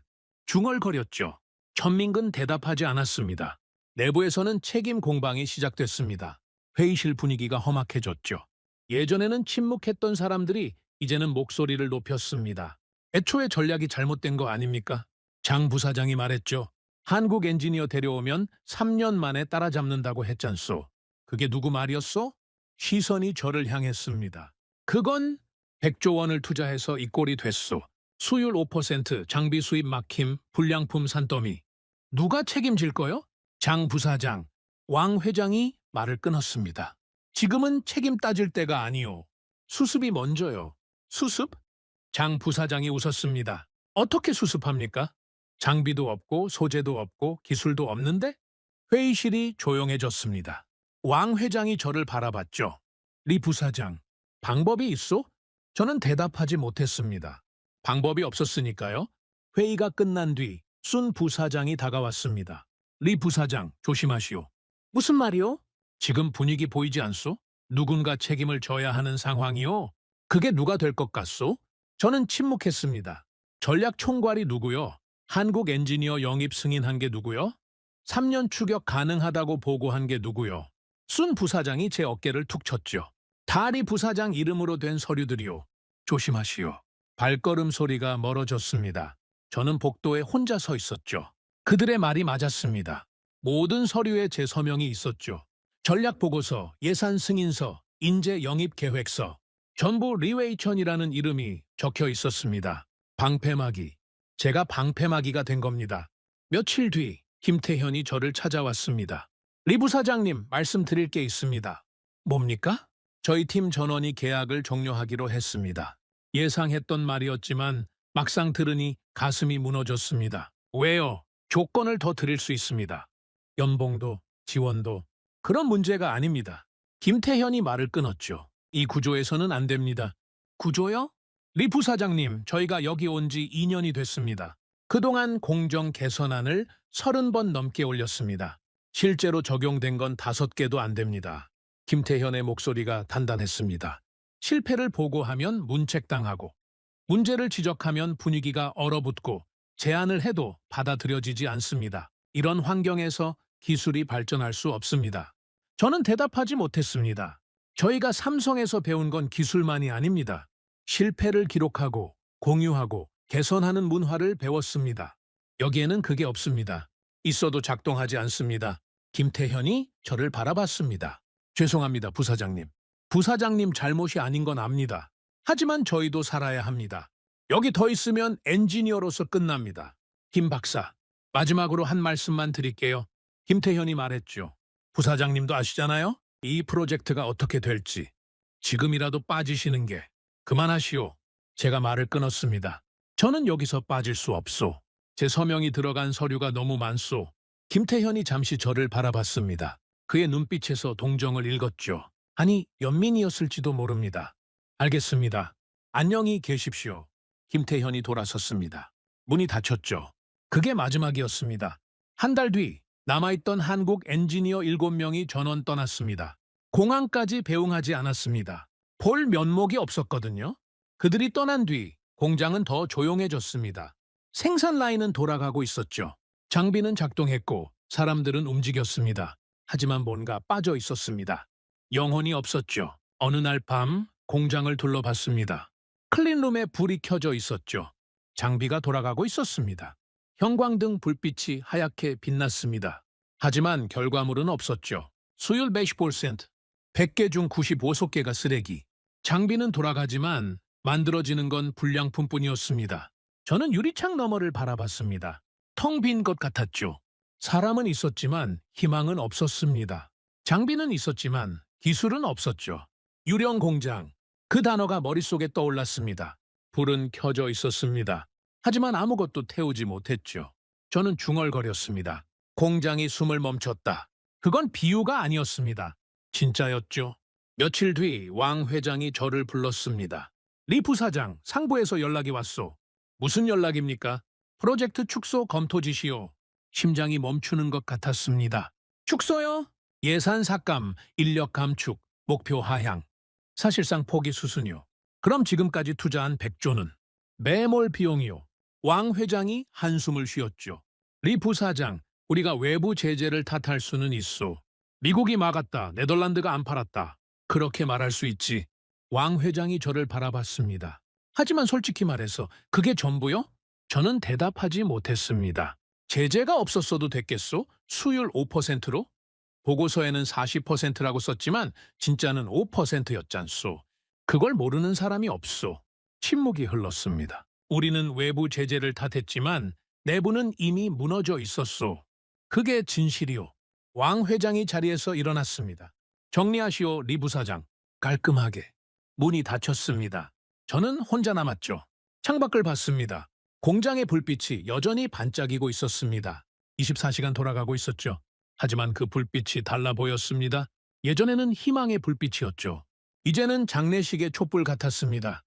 중얼거렸죠. 천민근 대답하지 않았습니다. 내부에서는 책임 공방이 시작됐습니다. 회의실 분위기가 험악해졌죠. 예전에는 침묵했던 사람들이 이제는 목소리를 높였습니다. 애초에 전략이 잘못된 거 아닙니까? 장 부사장이 말했죠. 한국 엔지니어 데려오면 3년 만에 따라잡는다고 했잖소. 그게 누구 말이었소? 시선이 저를 향했습니다. 그건 100조 원을 투자해서 이 꼴이 됐소. 수율 5%, 장비 수입 막힘, 불량품 산더미. 누가 책임질 거요? 장 부사장, 왕 회장이 말을 끊었습니다. 지금은 책임 따질 때가 아니오. 수습이 먼저요. 수습? 장 부사장이 웃었습니다. 어떻게 수습합니까? 장비도 없고 소재도 없고 기술도 없는데? 회의실이 조용해졌습니다. 왕 회장이 저를 바라봤죠. 리 부사장, 방법이 있소? 저는 대답하지 못했습니다. 방법이 없었으니까요. 회의가 끝난 뒤 순 부사장이 다가왔습니다. 리 부사장, 조심하시오. 무슨 말이오? 지금 분위기 보이지 않소? 누군가 책임을 져야 하는 상황이오. 그게 누가 될 것 같소? 저는 침묵했습니다. 전략 총괄이 누구요? 한국 엔지니어 영입 승인한 게 누구요? 3년 추격 가능하다고 보고한 게 누구요? 순 부사장이 제 어깨를 툭 쳤죠. 다리 부사장 이름으로 된 서류들이요. 조심하시오. 발걸음 소리가 멀어졌습니다. 저는 복도에 혼자 서 있었죠. 그들의 말이 맞았습니다. 모든 서류에 제 서명이 있었죠. 전략보고서, 예산 승인서, 인재 영입 계획서. 전부 리웨이천이라는 이름이 적혀 있었습니다. 방패막이. 제가 방패막이가 된 겁니다. 며칠 뒤 김태현이 저를 찾아왔습니다. 리 부사장님, 말씀드릴 게 있습니다. 뭡니까? 저희 팀 전원이 계약을 종료하기로 했습니다. 예상했던 말이었지만 막상 들으니 가슴이 무너졌습니다. 왜요? 조건을 더 드릴 수 있습니다. 연봉도, 지원도. 그런 문제가 아닙니다. 김태현이 말을 끊었죠. 이 구조에서는 안 됩니다. 구조요? 리 부사장님, 저희가 여기 온 지 2년이 됐습니다. 그동안 공정 개선안을 30번 넘게 올렸습니다. 실제로 적용된 건 5개도 안 됩니다. 김태현의 목소리가 단단했습니다. 실패를 보고하면 문책당하고, 문제를 지적하면 분위기가 얼어붙고, 제안을 해도 받아들여지지 않습니다. 이런 환경에서 기술이 발전할 수 없습니다. 저는 대답하지 못했습니다. 저희가 삼성에서 배운 건 기술만이 아닙니다. 실패를 기록하고, 공유하고, 개선하는 문화를 배웠습니다. 여기에는 그게 없습니다. 있어도 작동하지 않습니다. 김태현이 저를 바라봤습니다. 죄송합니다, 부사장님. 부사장님 잘못이 아닌 건 압니다. 하지만 저희도 살아야 합니다. 여기 더 있으면 엔지니어로서 끝납니다. 김 박사, 마지막으로 한 말씀만 드릴게요. 김태현이 말했죠. 부사장님도 아시잖아요? 이 프로젝트가 어떻게 될지. 지금이라도 빠지시는 게. 그만하시오. 제가 말을 끊었습니다. 저는 여기서 빠질 수 없소. 제 서명이 들어간 서류가 너무 많소. 김태현이 잠시 저를 바라봤습니다. 그의 눈빛에서 동정을 읽었죠. 아니, 연민이었을지도 모릅니다. 알겠습니다. 안녕히 계십시오. 김태현이 돌아섰습니다. 문이 닫혔죠. 그게 마지막이었습니다. 한 달 뒤 남아있던 한국 엔지니어 7명이 전원 떠났습니다. 공항까지 배웅하지 않았습니다. 볼 면목이 없었거든요. 그들이 떠난 뒤 공장은 더 조용해졌습니다. 생산 라인은 돌아가고 있었죠. 장비는 작동했고 사람들은 움직였습니다. 하지만 뭔가 빠져 있었습니다. 영혼이 없었죠. 어느 날 밤 공장을 둘러봤습니다. 클린룸에 불이 켜져 있었죠. 장비가 돌아가고 있었습니다. 형광등 불빛이 하얗게 빛났습니다. 하지만 결과물은 없었죠. 수율 110%, 100개 중 95소개가 쓰레기. 장비는 돌아가지만 만들어지는 건 불량품뿐이었습니다. 저는 유리창 너머를 바라봤습니다. 텅 빈 것 같았죠. 사람은 있었지만 희망은 없었습니다. 장비는 있었지만 기술은 없었죠. 유령 공장. 그 단어가 머릿속에 떠올랐습니다. 불은 켜져 있었습니다. 하지만 아무것도 태우지 못했죠. 저는 중얼거렸습니다. 공장이 숨을 멈췄다. 그건 비유가 아니었습니다. 진짜였죠. 며칠 뒤 왕 회장이 저를 불렀습니다. 리 부사장, 상부에서 연락이 왔소. 무슨 연락입니까? 프로젝트 축소 검토 지시오. 심장이 멈추는 것 같았습니다. 축소요? 예산 삭감, 인력 감축, 목표 하향. 사실상 포기 수순이요. 그럼 지금까지 투자한 100조는? 매몰 비용이요. 왕 회장이 한숨을 쉬었죠. 리 부사장, 우리가 외부 제재를 탓할 수는 있소. 미국이 막았다, 네덜란드가 안 팔았다. 그렇게 말할 수 있지. 왕 회장이 저를 바라봤습니다. 하지만 솔직히 말해서 그게 전부요? 저는 대답하지 못했습니다. 제재가 없었어도 됐겠소? 수율 5%로? 보고서에는 40%라고 썼지만 진짜는 5%였잖소. 그걸 모르는 사람이 없소. 침묵이 흘렀습니다. 우리는 외부 제재를 탓했지만 내부는 이미 무너져 있었소. 그게 진실이요. 왕 회장이 자리에서 일어났습니다. 정리하시오, 리 부사장. 깔끔하게. 문이 닫혔습니다. 저는 혼자 남았죠. 창밖을 봤습니다. 공장의 불빛이 여전히 반짝이고 있었습니다. 24시간 돌아가고 있었죠. 하지만 그 불빛이 달라 보였습니다. 예전에는 희망의 불빛이었죠. 이제는 장례식의 촛불 같았습니다.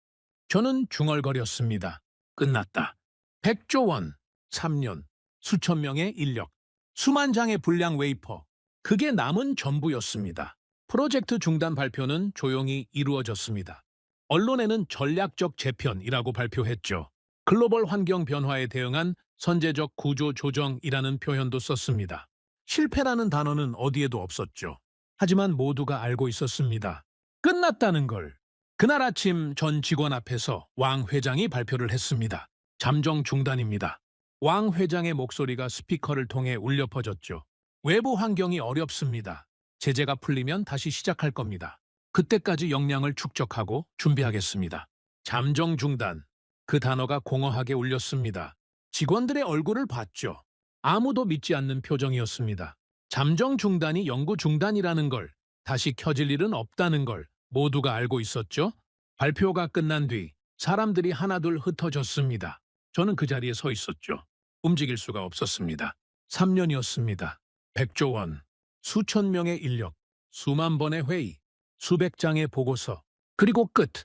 저는 중얼거렸습니다. 끝났다. 100조 원, 3년, 수천 명의 인력, 수만 장의 불량 웨이퍼. 그게 남은 전부였습니다. 프로젝트 중단 발표는 조용히 이루어졌습니다. 언론에는 전략적 재편이라고 발표했죠. 글로벌 환경 변화에 대응한 선제적 구조 조정이라는 표현도 썼습니다. 실패라는 단어는 어디에도 없었죠. 하지만 모두가 알고 있었습니다. 끝났다는 걸. 그날 아침 전 직원 앞에서 왕 회장이 발표를 했습니다. 잠정 중단입니다. 왕 회장의 목소리가 스피커를 통해 울려 퍼졌죠. 외부 환경이 어렵습니다. 제재가 풀리면 다시 시작할 겁니다. 그때까지 역량을 축적하고 준비하겠습니다. 잠정 중단. 그 단어가 공허하게 울렸습니다. 직원들의 얼굴을 봤죠. 아무도 믿지 않는 표정이었습니다. 잠정 중단이 영구 중단이라는 걸, 다시 켜질 일은 없다는 걸 모두가 알고 있었죠. 발표가 끝난 뒤 사람들이 하나둘 흩어졌습니다. 저는 그 자리에 서 있었죠. 움직일 수가 없었습니다. 3년이었습니다. 100조 원, 수천 명의 인력, 수만 번의 회의, 수백 장의 보고서, 그리고 끝.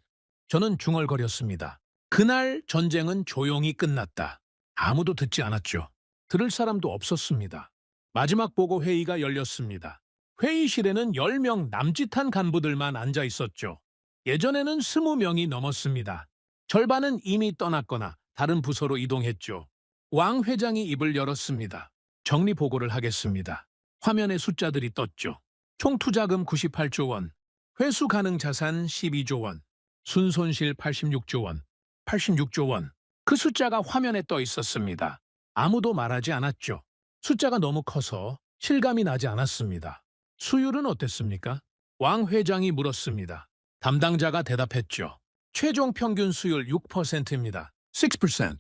저는 중얼거렸습니다. 그날 전쟁은 조용히 끝났다. 아무도 듣지 않았죠. 들을 사람도 없었습니다. 마지막 보고 회의가 열렸습니다. 회의실에는 10명 남짓한 간부들만 앉아 있었죠. 예전에는 20명이 넘었습니다. 절반은 이미 떠났거나 다른 부서로 이동했죠. 왕 회장이 입을 열었습니다. 정리 보고를 하겠습니다. 화면에 숫자들이 떴죠. 총 투자금 98조 원, 회수 가능 자산 12조 원, 순손실 86조 원, 86조 원. 그 숫자가 화면에 떠 있었습니다. 아무도 말하지 않았죠. 숫자가 너무 커서 실감이 나지 않았습니다. 수율은 어땠습니까? 왕 회장이 물었습니다. 담당자가 대답했죠. 최종 평균 수율 6%입니다. 6%.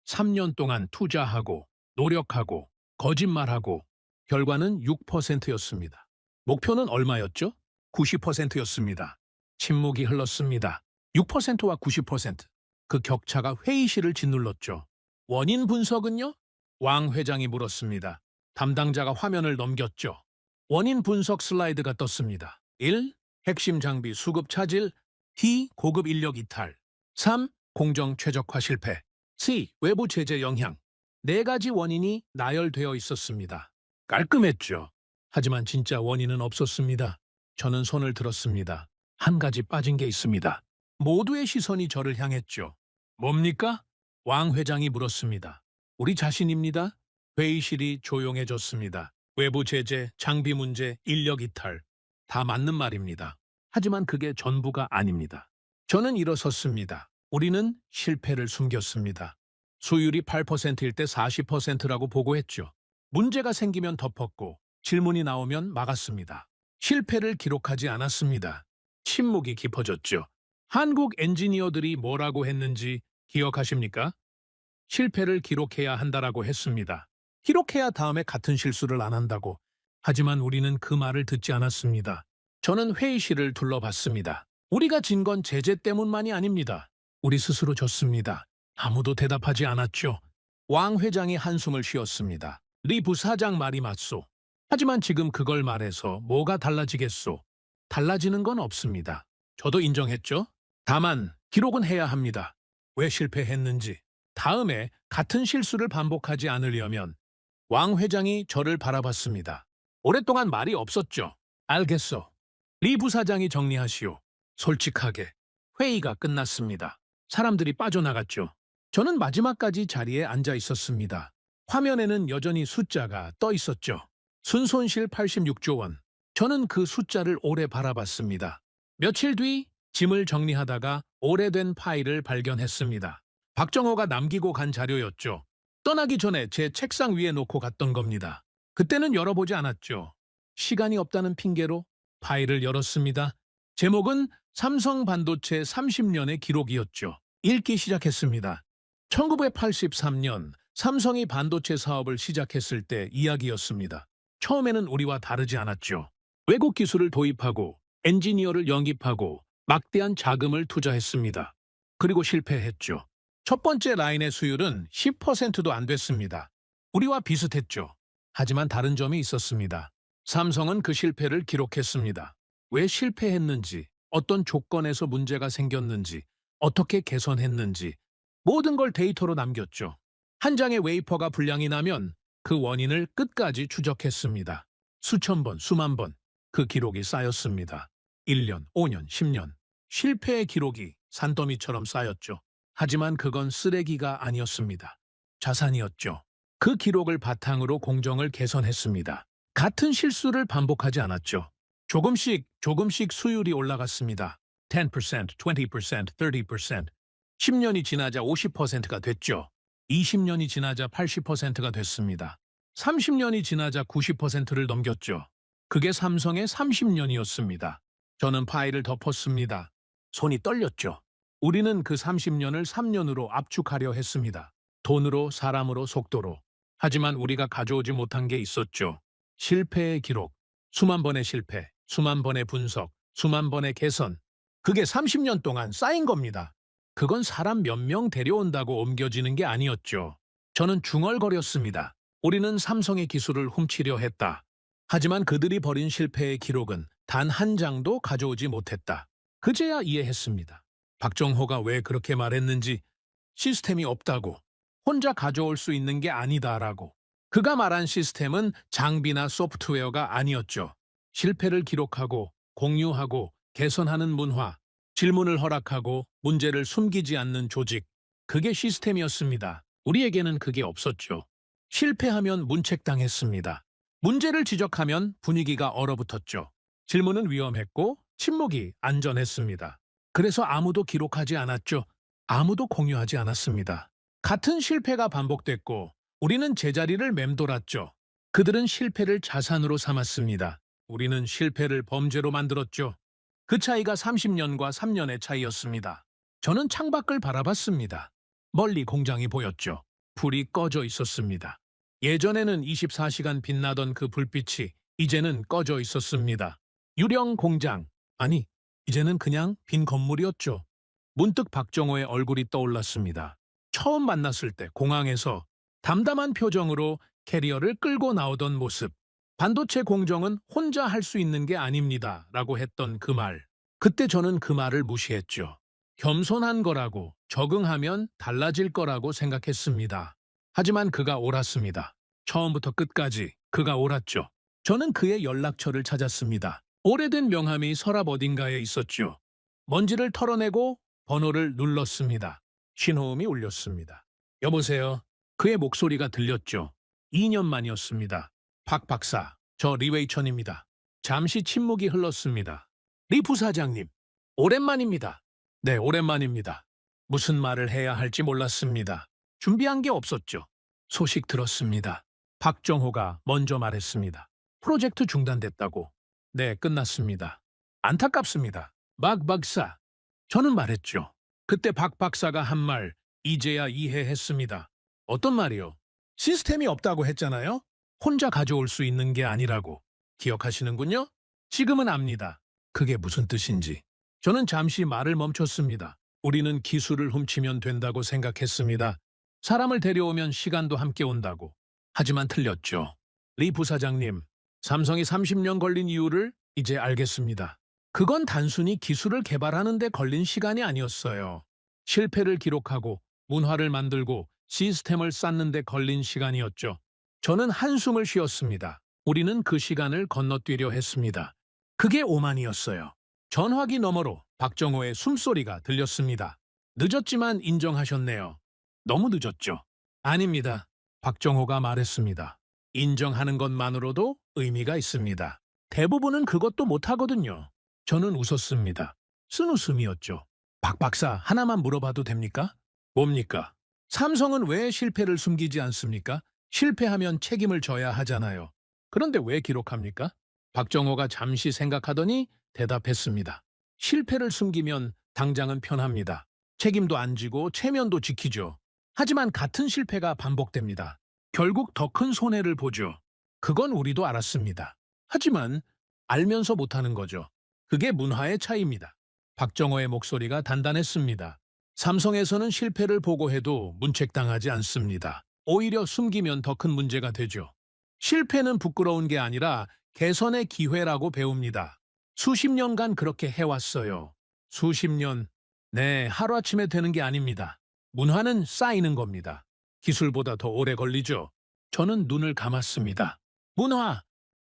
3년 동안 투자하고 노력하고 거짓말하고 결과는 6%였습니다. 목표는 얼마였죠? 90%였습니다. 침묵이 흘렀습니다. 6%와 90%. 그 격차가 회의실을 짓눌렀죠. 원인 분석은요? 왕 회장이 물었습니다. 담당자가 화면을 넘겼죠. 원인 분석 슬라이드가 떴습니다. 1. 핵심 장비 수급 차질. 2. 고급 인력 이탈. 3. 공정 최적화 실패. 4. 외부 제재 영향. 4가지 원인이 나열되어 있었습니다. 깔끔했죠. 하지만 진짜 원인은 없었습니다. 저는 손을 들었습니다. 한 가지 빠진 게 있습니다. 모두의 시선이 저를 향했죠. 뭡니까? 왕 회장이 물었습니다. 우리 자신입니다. 회의실이 조용해졌습니다. 외부 제재, 장비 문제, 인력 이탈. 다 맞는 말입니다. 하지만 그게 전부가 아닙니다. 저는 일어섰습니다. 우리는 실패를 숨겼습니다. 수율이 8%일 때 40%라고 보고했죠. 문제가 생기면 덮었고 질문이 나오면 막았습니다. 실패를 기록하지 않았습니다. 침묵이 깊어졌죠. 한국 엔지니어들이 뭐라고 했는지 기억하십니까? 실패를 기록해야 한다라고 했습니다. 기록해야 다음에 같은 실수를 안 한다고. 하지만 우리는 그 말을 듣지 않았습니다. 저는 회의실을 둘러봤습니다. 우리가 진 건 제재 때문만이 아닙니다. 우리 스스로 졌습니다. 아무도 대답하지 않았죠. 왕 회장이 한숨을 쉬었습니다. 리 부사장 말이 맞소. 하지만 지금 그걸 말해서 뭐가 달라지겠소? 달라지는 건 없습니다. 저도 인정했죠. 다만 기록은 해야 합니다. 왜 실패했는지. 다음에 같은 실수를 반복하지 않으려면. 왕 회장이 저를 바라봤습니다. 오랫동안 말이 없었죠. 알겠어. 리 부사장이 정리하시오. 솔직하게. 회의가 끝났습니다. 사람들이 빠져나갔죠. 저는 마지막까지 자리에 앉아 있었습니다. 화면에는 여전히 숫자가 떠 있었죠. 순손실 86조 원. 저는 그 숫자를 오래 바라봤습니다. 며칠 뒤 짐을 정리하다가 오래된 파일을 발견했습니다. 박정호가 남기고 간 자료였죠. 떠나기 전에 제 책상 위에 놓고 갔던 겁니다. 그때는 열어보지 않았죠. 시간이 없다는 핑계로 파일을 열었습니다. 제목은 삼성 반도체 30년의 기록이었죠. 읽기 시작했습니다. 1983년 삼성이 반도체 사업을 시작했을 때 이야기였습니다. 처음에는 우리와 다르지 않았죠. 외국 기술을 도입하고 엔지니어를 영입하고 막대한 자금을 투자했습니다. 그리고 실패했죠. 첫 번째 라인의 수율은 10%도 안 됐습니다. 우리와 비슷했죠. 하지만 다른 점이 있었습니다. 삼성은 그 실패를 기록했습니다. 왜 실패했는지, 어떤 조건에서 문제가 생겼는지, 어떻게 개선했는지 모든 걸 데이터로 남겼죠. 한 장의 웨이퍼가 불량이 나면 그 원인을 끝까지 추적했습니다. 수천 번, 수만 번 그 기록이 쌓였습니다. 1년, 5년, 10년. 실패의 기록이 산더미처럼 쌓였죠. 하지만 그건 쓰레기가 아니었습니다. 자산이었죠. 그 기록을 바탕으로 공정을 개선했습니다. 같은 실수를 반복하지 않았죠. 조금씩 수율이 올라갔습니다. 10%, 20%, 30%. 10년이 지나자 50%가 됐죠. 20년이 지나자 80%가 됐습니다. 30년이 지나자 90%를 넘겼죠. 그게 삼성의 30년이었습니다. 저는 파일을 덮었습니다. 손이 떨렸죠. 우리는 그 30년을 3년으로 압축하려 했습니다. 돈으로, 사람으로, 속도로. 하지만 우리가 가져오지 못한 게 있었죠. 실패의 기록, 수만 번의 실패, 수만 번의 분석, 수만 번의 개선. 그게 30년 동안 쌓인 겁니다. 그건 사람 몇 명 데려온다고 옮겨지는 게 아니었죠. 저는 중얼거렸습니다. 우리는 삼성의 기술을 훔치려 했다. 하지만 그들이 벌인 실패의 기록은 단 한 장도 가져오지 못했다. 그제야 이해했습니다. 박정호가 왜 그렇게 말했는지, 시스템이 없다고, 혼자 가져올 수 있는 게 아니다라고. 그가 말한 시스템은 장비나 소프트웨어가 아니었죠. 실패를 기록하고 공유하고 개선하는 문화, 질문을 허락하고 문제를 숨기지 않는 조직. 그게 시스템이었습니다. 우리에게는 그게 없었죠. 실패하면 문책당했습니다. 문제를 지적하면 분위기가 얼어붙었죠. 질문은 위험했고 침묵이 안전했습니다. 그래서 아무도 기록하지 않았죠. 아무도 공유하지 않았습니다. 같은 실패가 반복됐고 우리는 제자리를 맴돌았죠. 그들은 실패를 자산으로 삼았습니다. 우리는 실패를 범죄로 만들었죠. 그 차이가 30년과 3년의 차이였습니다. 저는 창밖을 바라봤습니다. 멀리 공장이 보였죠. 불이 꺼져 있었습니다. 예전에는 24시간 빛나던 그 불빛이 이제는 꺼져 있었습니다. 유령 공장, 아니, 이제는 그냥 빈 건물이었죠. 문득 박정호의 얼굴이 떠올랐습니다. 처음 만났을 때 공항에서 담담한 표정으로 캐리어를 끌고 나오던 모습. 반도체 공정은 혼자 할 수 있는 게 아닙니다. 라고 했던 그 말. 그때 저는 그 말을 무시했죠. 겸손한 거라고, 적응하면 달라질 거라고 생각했습니다. 하지만 그가 옳았습니다. 처음부터 끝까지 그가 옳았죠. 저는 그의 연락처를 찾았습니다. 오래된 명함이 서랍 어딘가에 있었죠. 먼지를 털어내고 번호를 눌렀습니다. 신호음이 울렸습니다. 여보세요. 그의 목소리가 들렸죠. 2년 만이었습니다. 박 박사, 저 리웨이천입니다. 잠시 침묵이 흘렀습니다. 리 부사장님, 오랜만입니다. 네, 오랜만입니다. 무슨 말을 해야 할지 몰랐습니다. 준비한 게 없었죠. 소식 들었습니다. 박정호가 먼저 말했습니다. 프로젝트 중단됐다고. 네, 끝났습니다. 안타깝습니다. 박 박사. 저는 말했죠. 그때 박 박사가 한 말, 이제야 이해했습니다. 어떤 말이요? 시스템이 없다고 했잖아요? 혼자 가져올 수 있는 게 아니라고. 기억하시는군요? 지금은 압니다. 그게 무슨 뜻인지. 저는 잠시 말을 멈췄습니다. 우리는 기술을 훔치면 된다고 생각했습니다. 사람을 데려오면 시간도 함께 온다고. 하지만 틀렸죠. 리 부사장님, 삼성이 30년 걸린 이유를 이제 알겠습니다. 그건 단순히 기술을 개발하는 데 걸린 시간이 아니었어요. 실패를 기록하고 문화를 만들고 시스템을 쌓는 데 걸린 시간이었죠. 저는 한숨을 쉬었습니다. 우리는 그 시간을 건너뛰려 했습니다. 그게 오만이었어요. 전화기 너머로 박정호의 숨소리가 들렸습니다. 늦었지만 인정하셨네요. 너무 늦었죠? 아닙니다. 박정호가 말했습니다. 인정하는 것만으로도 의미가 있습니다. 대부분은 그것도 못하거든요. 저는 웃었습니다. 쓴웃음이었죠. 박 박사, 하나만 물어봐도 됩니까? 뭡니까? 삼성은 왜 실패를 숨기지 않습니까? 실패하면 책임을 져야 하잖아요. 그런데 왜 기록합니까? 박정호가 잠시 생각하더니 대답했습니다. 실패를 숨기면 당장은 편합니다. 책임도 안 지고 체면도 지키죠. 하지만 같은 실패가 반복됩니다. 결국 더 큰 손해를 보죠. 그건 우리도 알았습니다. 하지만 알면서 못하는 거죠. 그게 문화의 차이입니다. 박정호의 목소리가 단단했습니다. 삼성에서는 실패를 보고해도 문책당하지 않습니다. 오히려 숨기면 더 큰 문제가 되죠. 실패는 부끄러운 게 아니라 개선의 기회라고 배웁니다. 수십 년간 그렇게 해왔어요. 수십 년. 네, 하루아침에 되는 게 아닙니다. 문화는 쌓이는 겁니다. 기술보다 더 오래 걸리죠. 저는 눈을 감았습니다. 문화,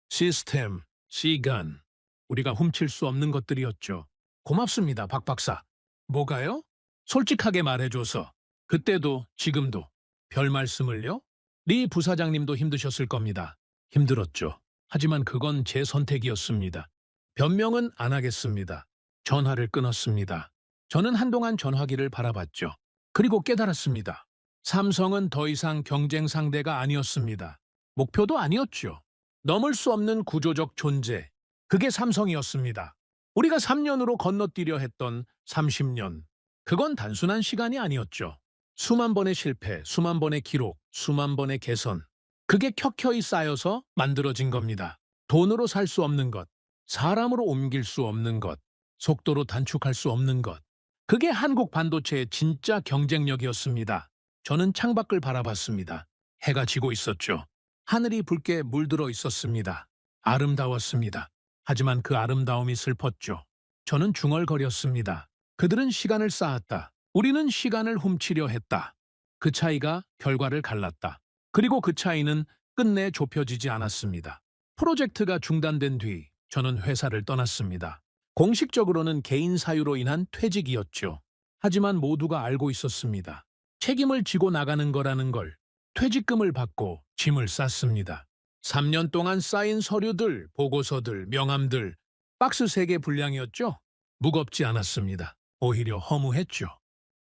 시스템, 시간. 우리가 훔칠 수 없는 것들이었죠. 고맙습니다, 박 박사. 뭐가요? 솔직하게 말해줘서. 그때도 지금도. 별 말씀을요? 리 부사장님도 힘드셨을 겁니다. 힘들었죠. 하지만 그건 제 선택이었습니다. 변명은 안 하겠습니다. 전화를 끊었습니다. 저는 한동안 전화기를 바라봤죠. 그리고 깨달았습니다. 삼성은 더 이상 경쟁 상대가 아니었습니다. 목표도 아니었죠. 넘을 수 없는 구조적 존재. 그게 삼성이었습니다. 우리가 3년으로 건너뛰려 했던 30년. 그건 단순한 시간이 아니었죠. 수만 번의 실패, 수만 번의 기록, 수만 번의 개선. 그게 켜켜이 쌓여서 만들어진 겁니다. 돈으로 살 수 없는 것, 사람으로 옮길 수 없는 것, 속도로 단축할 수 없는 것. 그게 한국 반도체의 진짜 경쟁력이었습니다. 저는 창밖을 바라봤습니다. 해가 지고 있었죠. 하늘이 붉게 물들어 있었습니다. 아름다웠습니다. 하지만 그 아름다움이 슬펐죠. 저는 중얼거렸습니다. 그들은 시간을 쌓았다. 우리는 시간을 훔치려 했다. 그 차이가 결과를 갈랐다. 그리고 그 차이는 끝내 좁혀지지 않았습니다. 프로젝트가 중단된 뒤 저는 회사를 떠났습니다. 공식적으로는 개인 사유로 인한 퇴직이었죠. 하지만 모두가 알고 있었습니다. 책임을 지고 나가는 거라는 걸. 퇴직금을 받고 짐을 쌌습니다. 3년 동안 쌓인 서류들, 보고서들, 명함들, 박스 3개 분량이었죠? 무겁지 않았습니다. 오히려 허무했죠.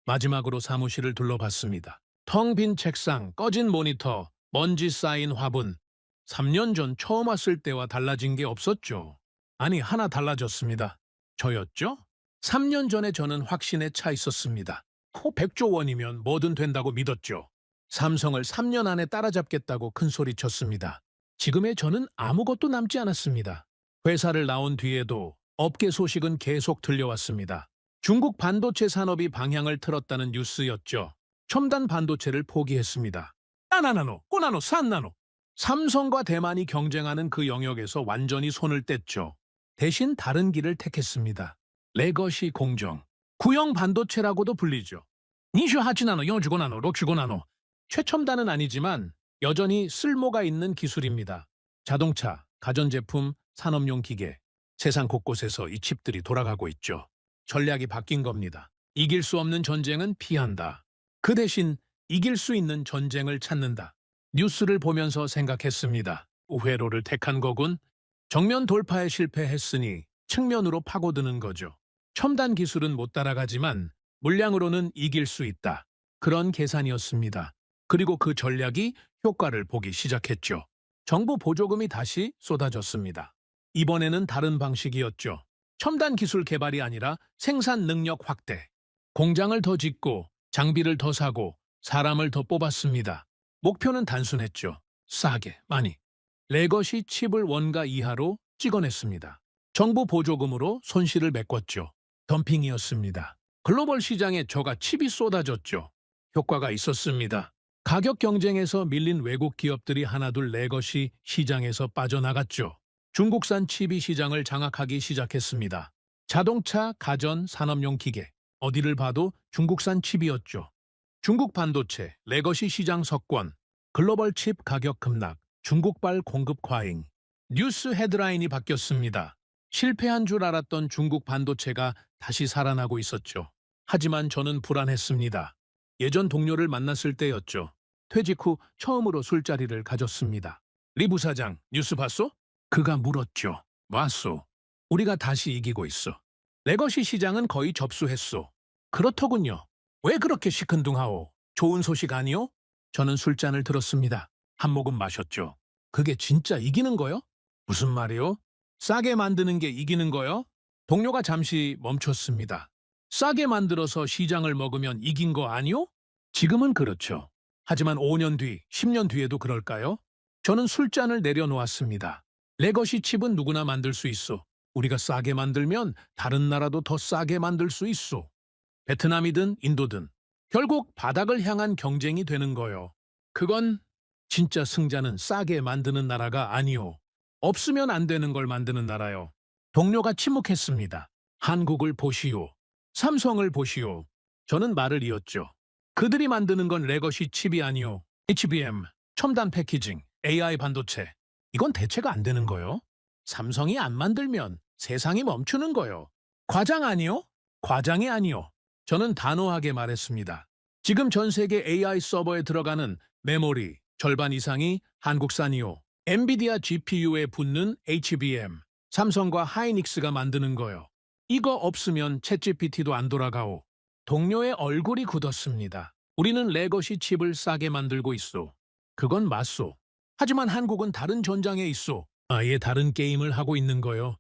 마지막으로 사무실을 둘러봤습니다. 텅 빈 책상, 꺼진 모니터, 먼지 쌓인 화분. 3년 전 처음 왔을 때와 달라진 게 없었죠. 아니, 하나 달라졌습니다. 저였죠? 3년 전에 저는 확신에 차 있었습니다. 100조 원이면 뭐든 된다고 믿었죠. 삼성을 3년 안에 따라잡겠다고 큰소리쳤습니다. 지금의 저는 아무것도 남지 않았습니다. 회사를 나온 뒤에도 업계 소식은 계속 들려왔습니다. 중국 반도체 산업이 방향을 틀었다는 뉴스였죠. 첨단 반도체를 포기했습니다. 4나노, 5나노, 3나노. 삼성과 대만이 경쟁하는 그 영역에서 완전히 손을 뗐죠. 대신 다른 길을 택했습니다. 레거시 공정. 구형 반도체라고도 불리죠. 28나노, 45나노, 65나노. 최첨단은 아니지만 여전히 쓸모가 있는 기술입니다. 자동차, 가전제품, 산업용 기계. 세상 곳곳에서 이 칩들이 돌아가고 있죠. 전략이 바뀐 겁니다. 이길 수 없는 전쟁은 피한다. 그 대신 이길 수 있는 전쟁을 찾는다. 뉴스를 보면서 생각했습니다. 회로를 택한 거군. 정면 돌파에 실패했으니 측면으로 파고드는 거죠. 첨단 기술은 못 따라가지만 물량으로는 이길 수 있다. 그런 계산이었습니다. 그리고 그 전략이 효과를 보기 시작했죠. 정부 보조금이 다시 쏟아졌습니다. 이번에는 다른 방식이었죠. 첨단 기술 개발이 아니라 생산 능력 확대. 공장을 더 짓고 장비를 더 사고 사람을 더 뽑았습니다. 목표는 단순했죠. 싸게, 많이. 레거시 칩을 원가 이하로 찍어냈습니다. 정부 보조금으로 손실을 메꿨죠. 덤핑이었습니다. 글로벌 시장에 저가 칩이 쏟아졌죠. 효과가 있었습니다. 가격 경쟁에서 밀린 외국 기업들이 하나둘 레거시 시장에서 빠져나갔죠. 중국산 칩이 시장을 장악하기 시작했습니다. 자동차, 가전, 산업용 기계, 어디를 봐도 중국산 칩이었죠. 중국 반도체, 레거시 시장 석권, 글로벌 칩 가격 급락, 중국발 공급 과잉. 뉴스 헤드라인이 바뀌었습니다. 실패한 줄 알았던 중국 반도체가 다시 살아나고 있었죠. 하지만 저는 불안했습니다. 예전 동료를 만났을 때였죠. 퇴직 후 처음으로 술자리를 가졌습니다. 리 부사장, 뉴스 봤소? 그가 물었죠. 봤소. 우리가 다시 이기고 있어. 레거시 시장은 거의 접수했소. 그렇더군요. 왜 그렇게 시큰둥하오? 좋은 소식 아니오? 저는 술잔을 들었습니다. 한 모금 마셨죠. 그게 진짜 이기는 거요? 무슨 말이오? 싸게 만드는 게 이기는 거요? 동료가 잠시 멈췄습니다. 싸게 만들어서 시장을 먹으면 이긴 거 아니오? 지금은 그렇죠. 하지만 5년 뒤, 10년 뒤에도 그럴까요? 저는 술잔을 내려놓았습니다. 레거시 칩은 누구나 만들 수 있어. 우리가 싸게 만들면 다른 나라도 더 싸게 만들 수 있어. 베트남이든 인도든 결국 바닥을 향한 경쟁이 되는 거요. 그건 진짜 승자는 싸게 만드는 나라가 아니오. 없으면 안 되는 걸 만드는 나라요. 동료가 침묵했습니다. 한국을 보시오. 삼성을 보시오. 저는 말을 이었죠. 그들이 만드는 건 레거시 칩이 아니오. HBM, 첨단 패키징, AI 반도체. 이건 대체가 안 되는 거요. 삼성이 안 만들면 세상이 멈추는 거요. 과장 아니요? 과장이 아니요. 저는 단호하게 말했습니다. 지금 전 세계 AI 서버에 들어가는 메모리 절반 이상이 한국산이요. 엔비디아 GPU에 붙는 HBM, 삼성과 하이닉스가 만드는 거요. 이거 없으면 챗GPT도 안 돌아가오. 동료의 얼굴이 굳었습니다. 우리는 레거시 칩을 싸게 만들고 있소. 그건 맞소. 하지만 한국은 다른 전장에 있소. 아예 다른 게임을 하고 있는 거요.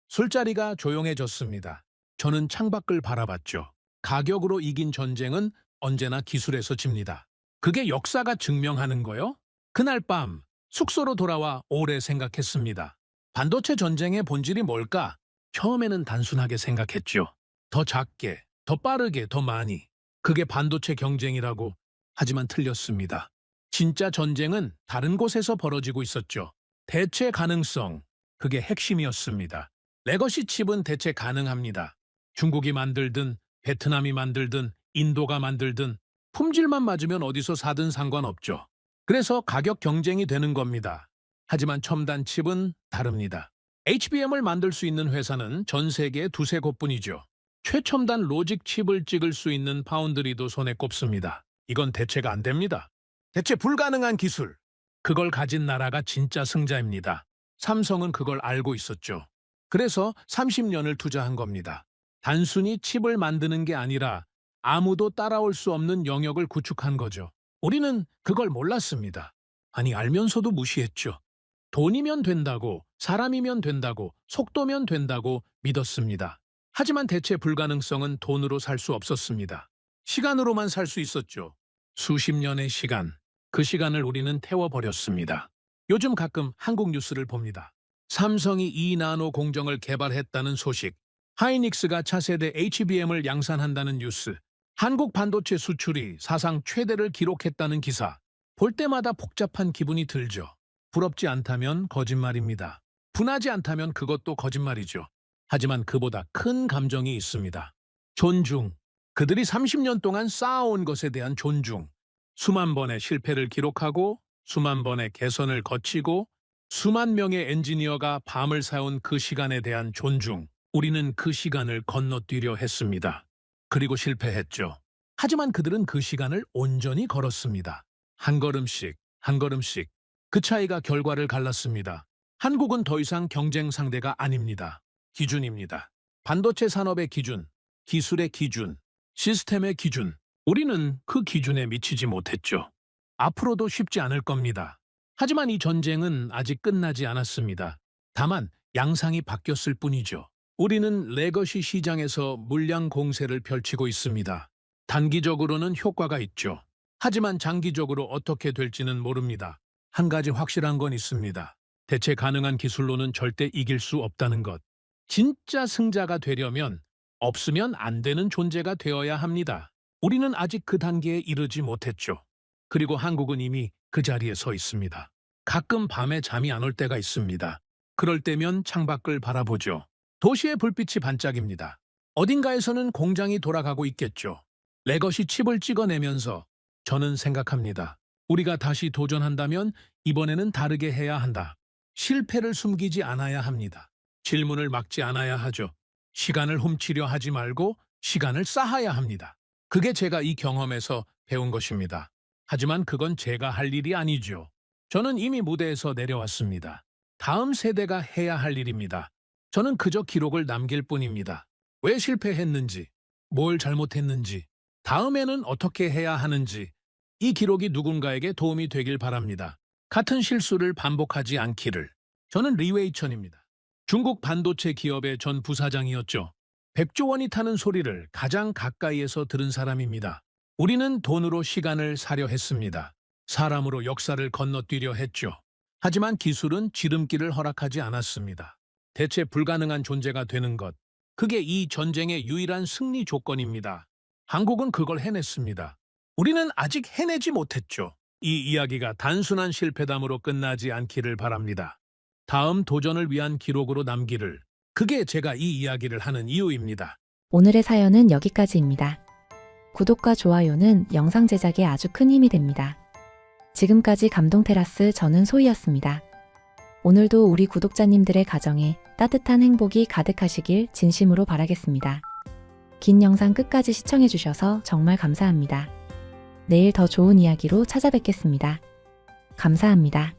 술자리가 조용해졌습니다. 저는 창밖을 바라봤죠. 가격으로 이긴 전쟁은 언제나 기술에서 집니다. 그게 역사가 증명하는 거요? 그날 밤 숙소로 돌아와 오래 생각했습니다. 반도체 전쟁의 본질이 뭘까? 처음에는 단순하게 생각했죠. 더 작게, 더 빠르게, 더 많이. 그게 반도체 경쟁이라고. 하지만 틀렸습니다. 진짜 전쟁은 다른 곳에서 벌어지고 있었죠. 대체 가능성. 그게 핵심이었습니다. 레거시 칩은 대체 가능합니다. 중국이 만들든 베트남이 만들든 인도가 만들든 품질만 맞으면 어디서 사든 상관없죠. 그래서 가격 경쟁이 되는 겁니다. 하지만 첨단 칩은 다릅니다. HBM을 만들 수 있는 회사는 전 세계에 두세 곳뿐이죠. 최첨단 로직 칩을 찍을 수 있는 파운드리도 손에 꼽습니다. 이건 대체가 안 됩니다. 대체 불가능한 기술. 그걸 가진 나라가 진짜 승자입니다. 삼성은 그걸 알고 있었죠. 그래서 30년을 투자한 겁니다. 단순히 칩을 만드는 게 아니라 아무도 따라올 수 없는 영역을 구축한 거죠. 우리는 그걸 몰랐습니다. 아니, 알면서도 무시했죠. 돈이면 된다고, 사람이면 된다고, 속도면 된다고 믿었습니다. 하지만 대체 불가능성은 돈으로 살 수 없었습니다. 시간으로만 살 수 있었죠. 수십 년의 시간. 그 시간을 우리는 태워버렸습니다. 요즘 가끔 한국 뉴스를 봅니다. 삼성이 2나노 공정을 개발했다는 소식. 하이닉스가 차세대 HBM을 양산한다는 뉴스, 한국 반도체 수출이 사상 최대를 기록했다는 기사, 볼 때마다 복잡한 기분이 들죠. 부럽지 않다면 거짓말입니다. 분하지 않다면 그것도 거짓말이죠. 하지만 그보다 큰 감정이 있습니다. 존중. 그들이 30년 동안 쌓아온 것에 대한 존중. 수만 번의 실패를 기록하고 수만 번의 개선을 거치고 수만 명의 엔지니어가 밤을 새운 그 시간에 대한 존중. 우리는 그 시간을 건너뛰려 했습니다. 그리고 실패했죠. 하지만 그들은 그 시간을 온전히 걸었습니다. 한 걸음씩, 한 걸음씩. 그 차이가 결과를 갈랐습니다. 한국은 더 이상 경쟁 상대가 아닙니다. 기준입니다. 반도체 산업의 기준, 기술의 기준, 시스템의 기준. 우리는 그 기준에 미치지 못했죠. 앞으로도 쉽지 않을 겁니다. 하지만 이 전쟁은 아직 끝나지 않았습니다. 다만 양상이 바뀌었을 뿐이죠. 우리는 레거시 시장에서 물량 공세를 펼치고 있습니다. 단기적으로는 효과가 있죠. 하지만 장기적으로 어떻게 될지는 모릅니다. 한 가지 확실한 건 있습니다. 대체 가능한 기술로는 절대 이길 수 없다는 것. 진짜 승자가 되려면 없으면 안 되는 존재가 되어야 합니다. 우리는 아직 그 단계에 이르지 못했죠. 그리고 한국은 이미 그 자리에 서 있습니다. 가끔 밤에 잠이 안 올 때가 있습니다. 그럴 때면 창밖을 바라보죠. 도시의 불빛이 반짝입니다. 어딘가에서는 공장이 돌아가고 있겠죠. 레거시 칩을 찍어내면서 저는 생각합니다. 우리가 다시 도전한다면 이번에는 다르게 해야 한다. 실패를 숨기지 않아야 합니다. 질문을 막지 않아야 하죠. 시간을 훔치려 하지 말고 시간을 쌓아야 합니다. 그게 제가 이 경험에서 배운 것입니다. 하지만 그건 제가 할 일이 아니죠. 저는 이미 무대에서 내려왔습니다. 다음 세대가 해야 할 일입니다. 저는 그저 기록을 남길 뿐입니다. 왜 실패했는지, 뭘 잘못했는지, 다음에는 어떻게 해야 하는지 이 기록이 누군가에게 도움이 되길 바랍니다. 같은 실수를 반복하지 않기를. 저는 리웨이천입니다. 중국 반도체 기업의 전 부사장이었죠. 100조 원이 타는 소리를 가장 가까이에서 들은 사람입니다. 우리는 돈으로 시간을 사려 했습니다. 사람으로 역사를 건너뛰려 했죠. 하지만 기술은 지름길을 허락하지 않았습니다. 대체 불가능한 존재가 되는 것. 그게 이 전쟁의 유일한 승리 조건입니다. 한국은 그걸 해냈습니다. 우리는 아직 해내지 못했죠. 이 이야기가 단순한 실패담으로 끝나지 않기를 바랍니다. 다음 도전을 위한 기록으로 남기를. 그게 제가 이 이야기를 하는 이유입니다. 오늘의 사연은 여기까지입니다. 구독과 좋아요는 영상 제작에 아주 큰 힘이 됩니다. 지금까지 감동테라스 저는 소희였습니다. 오늘도 우리 구독자님들의 가정에 따뜻한 행복이 가득하시길 진심으로 바라겠습니다. 긴 영상 끝까지 시청해주셔서 정말 감사합니다. 내일 더 좋은 이야기로 찾아뵙겠습니다. 감사합니다.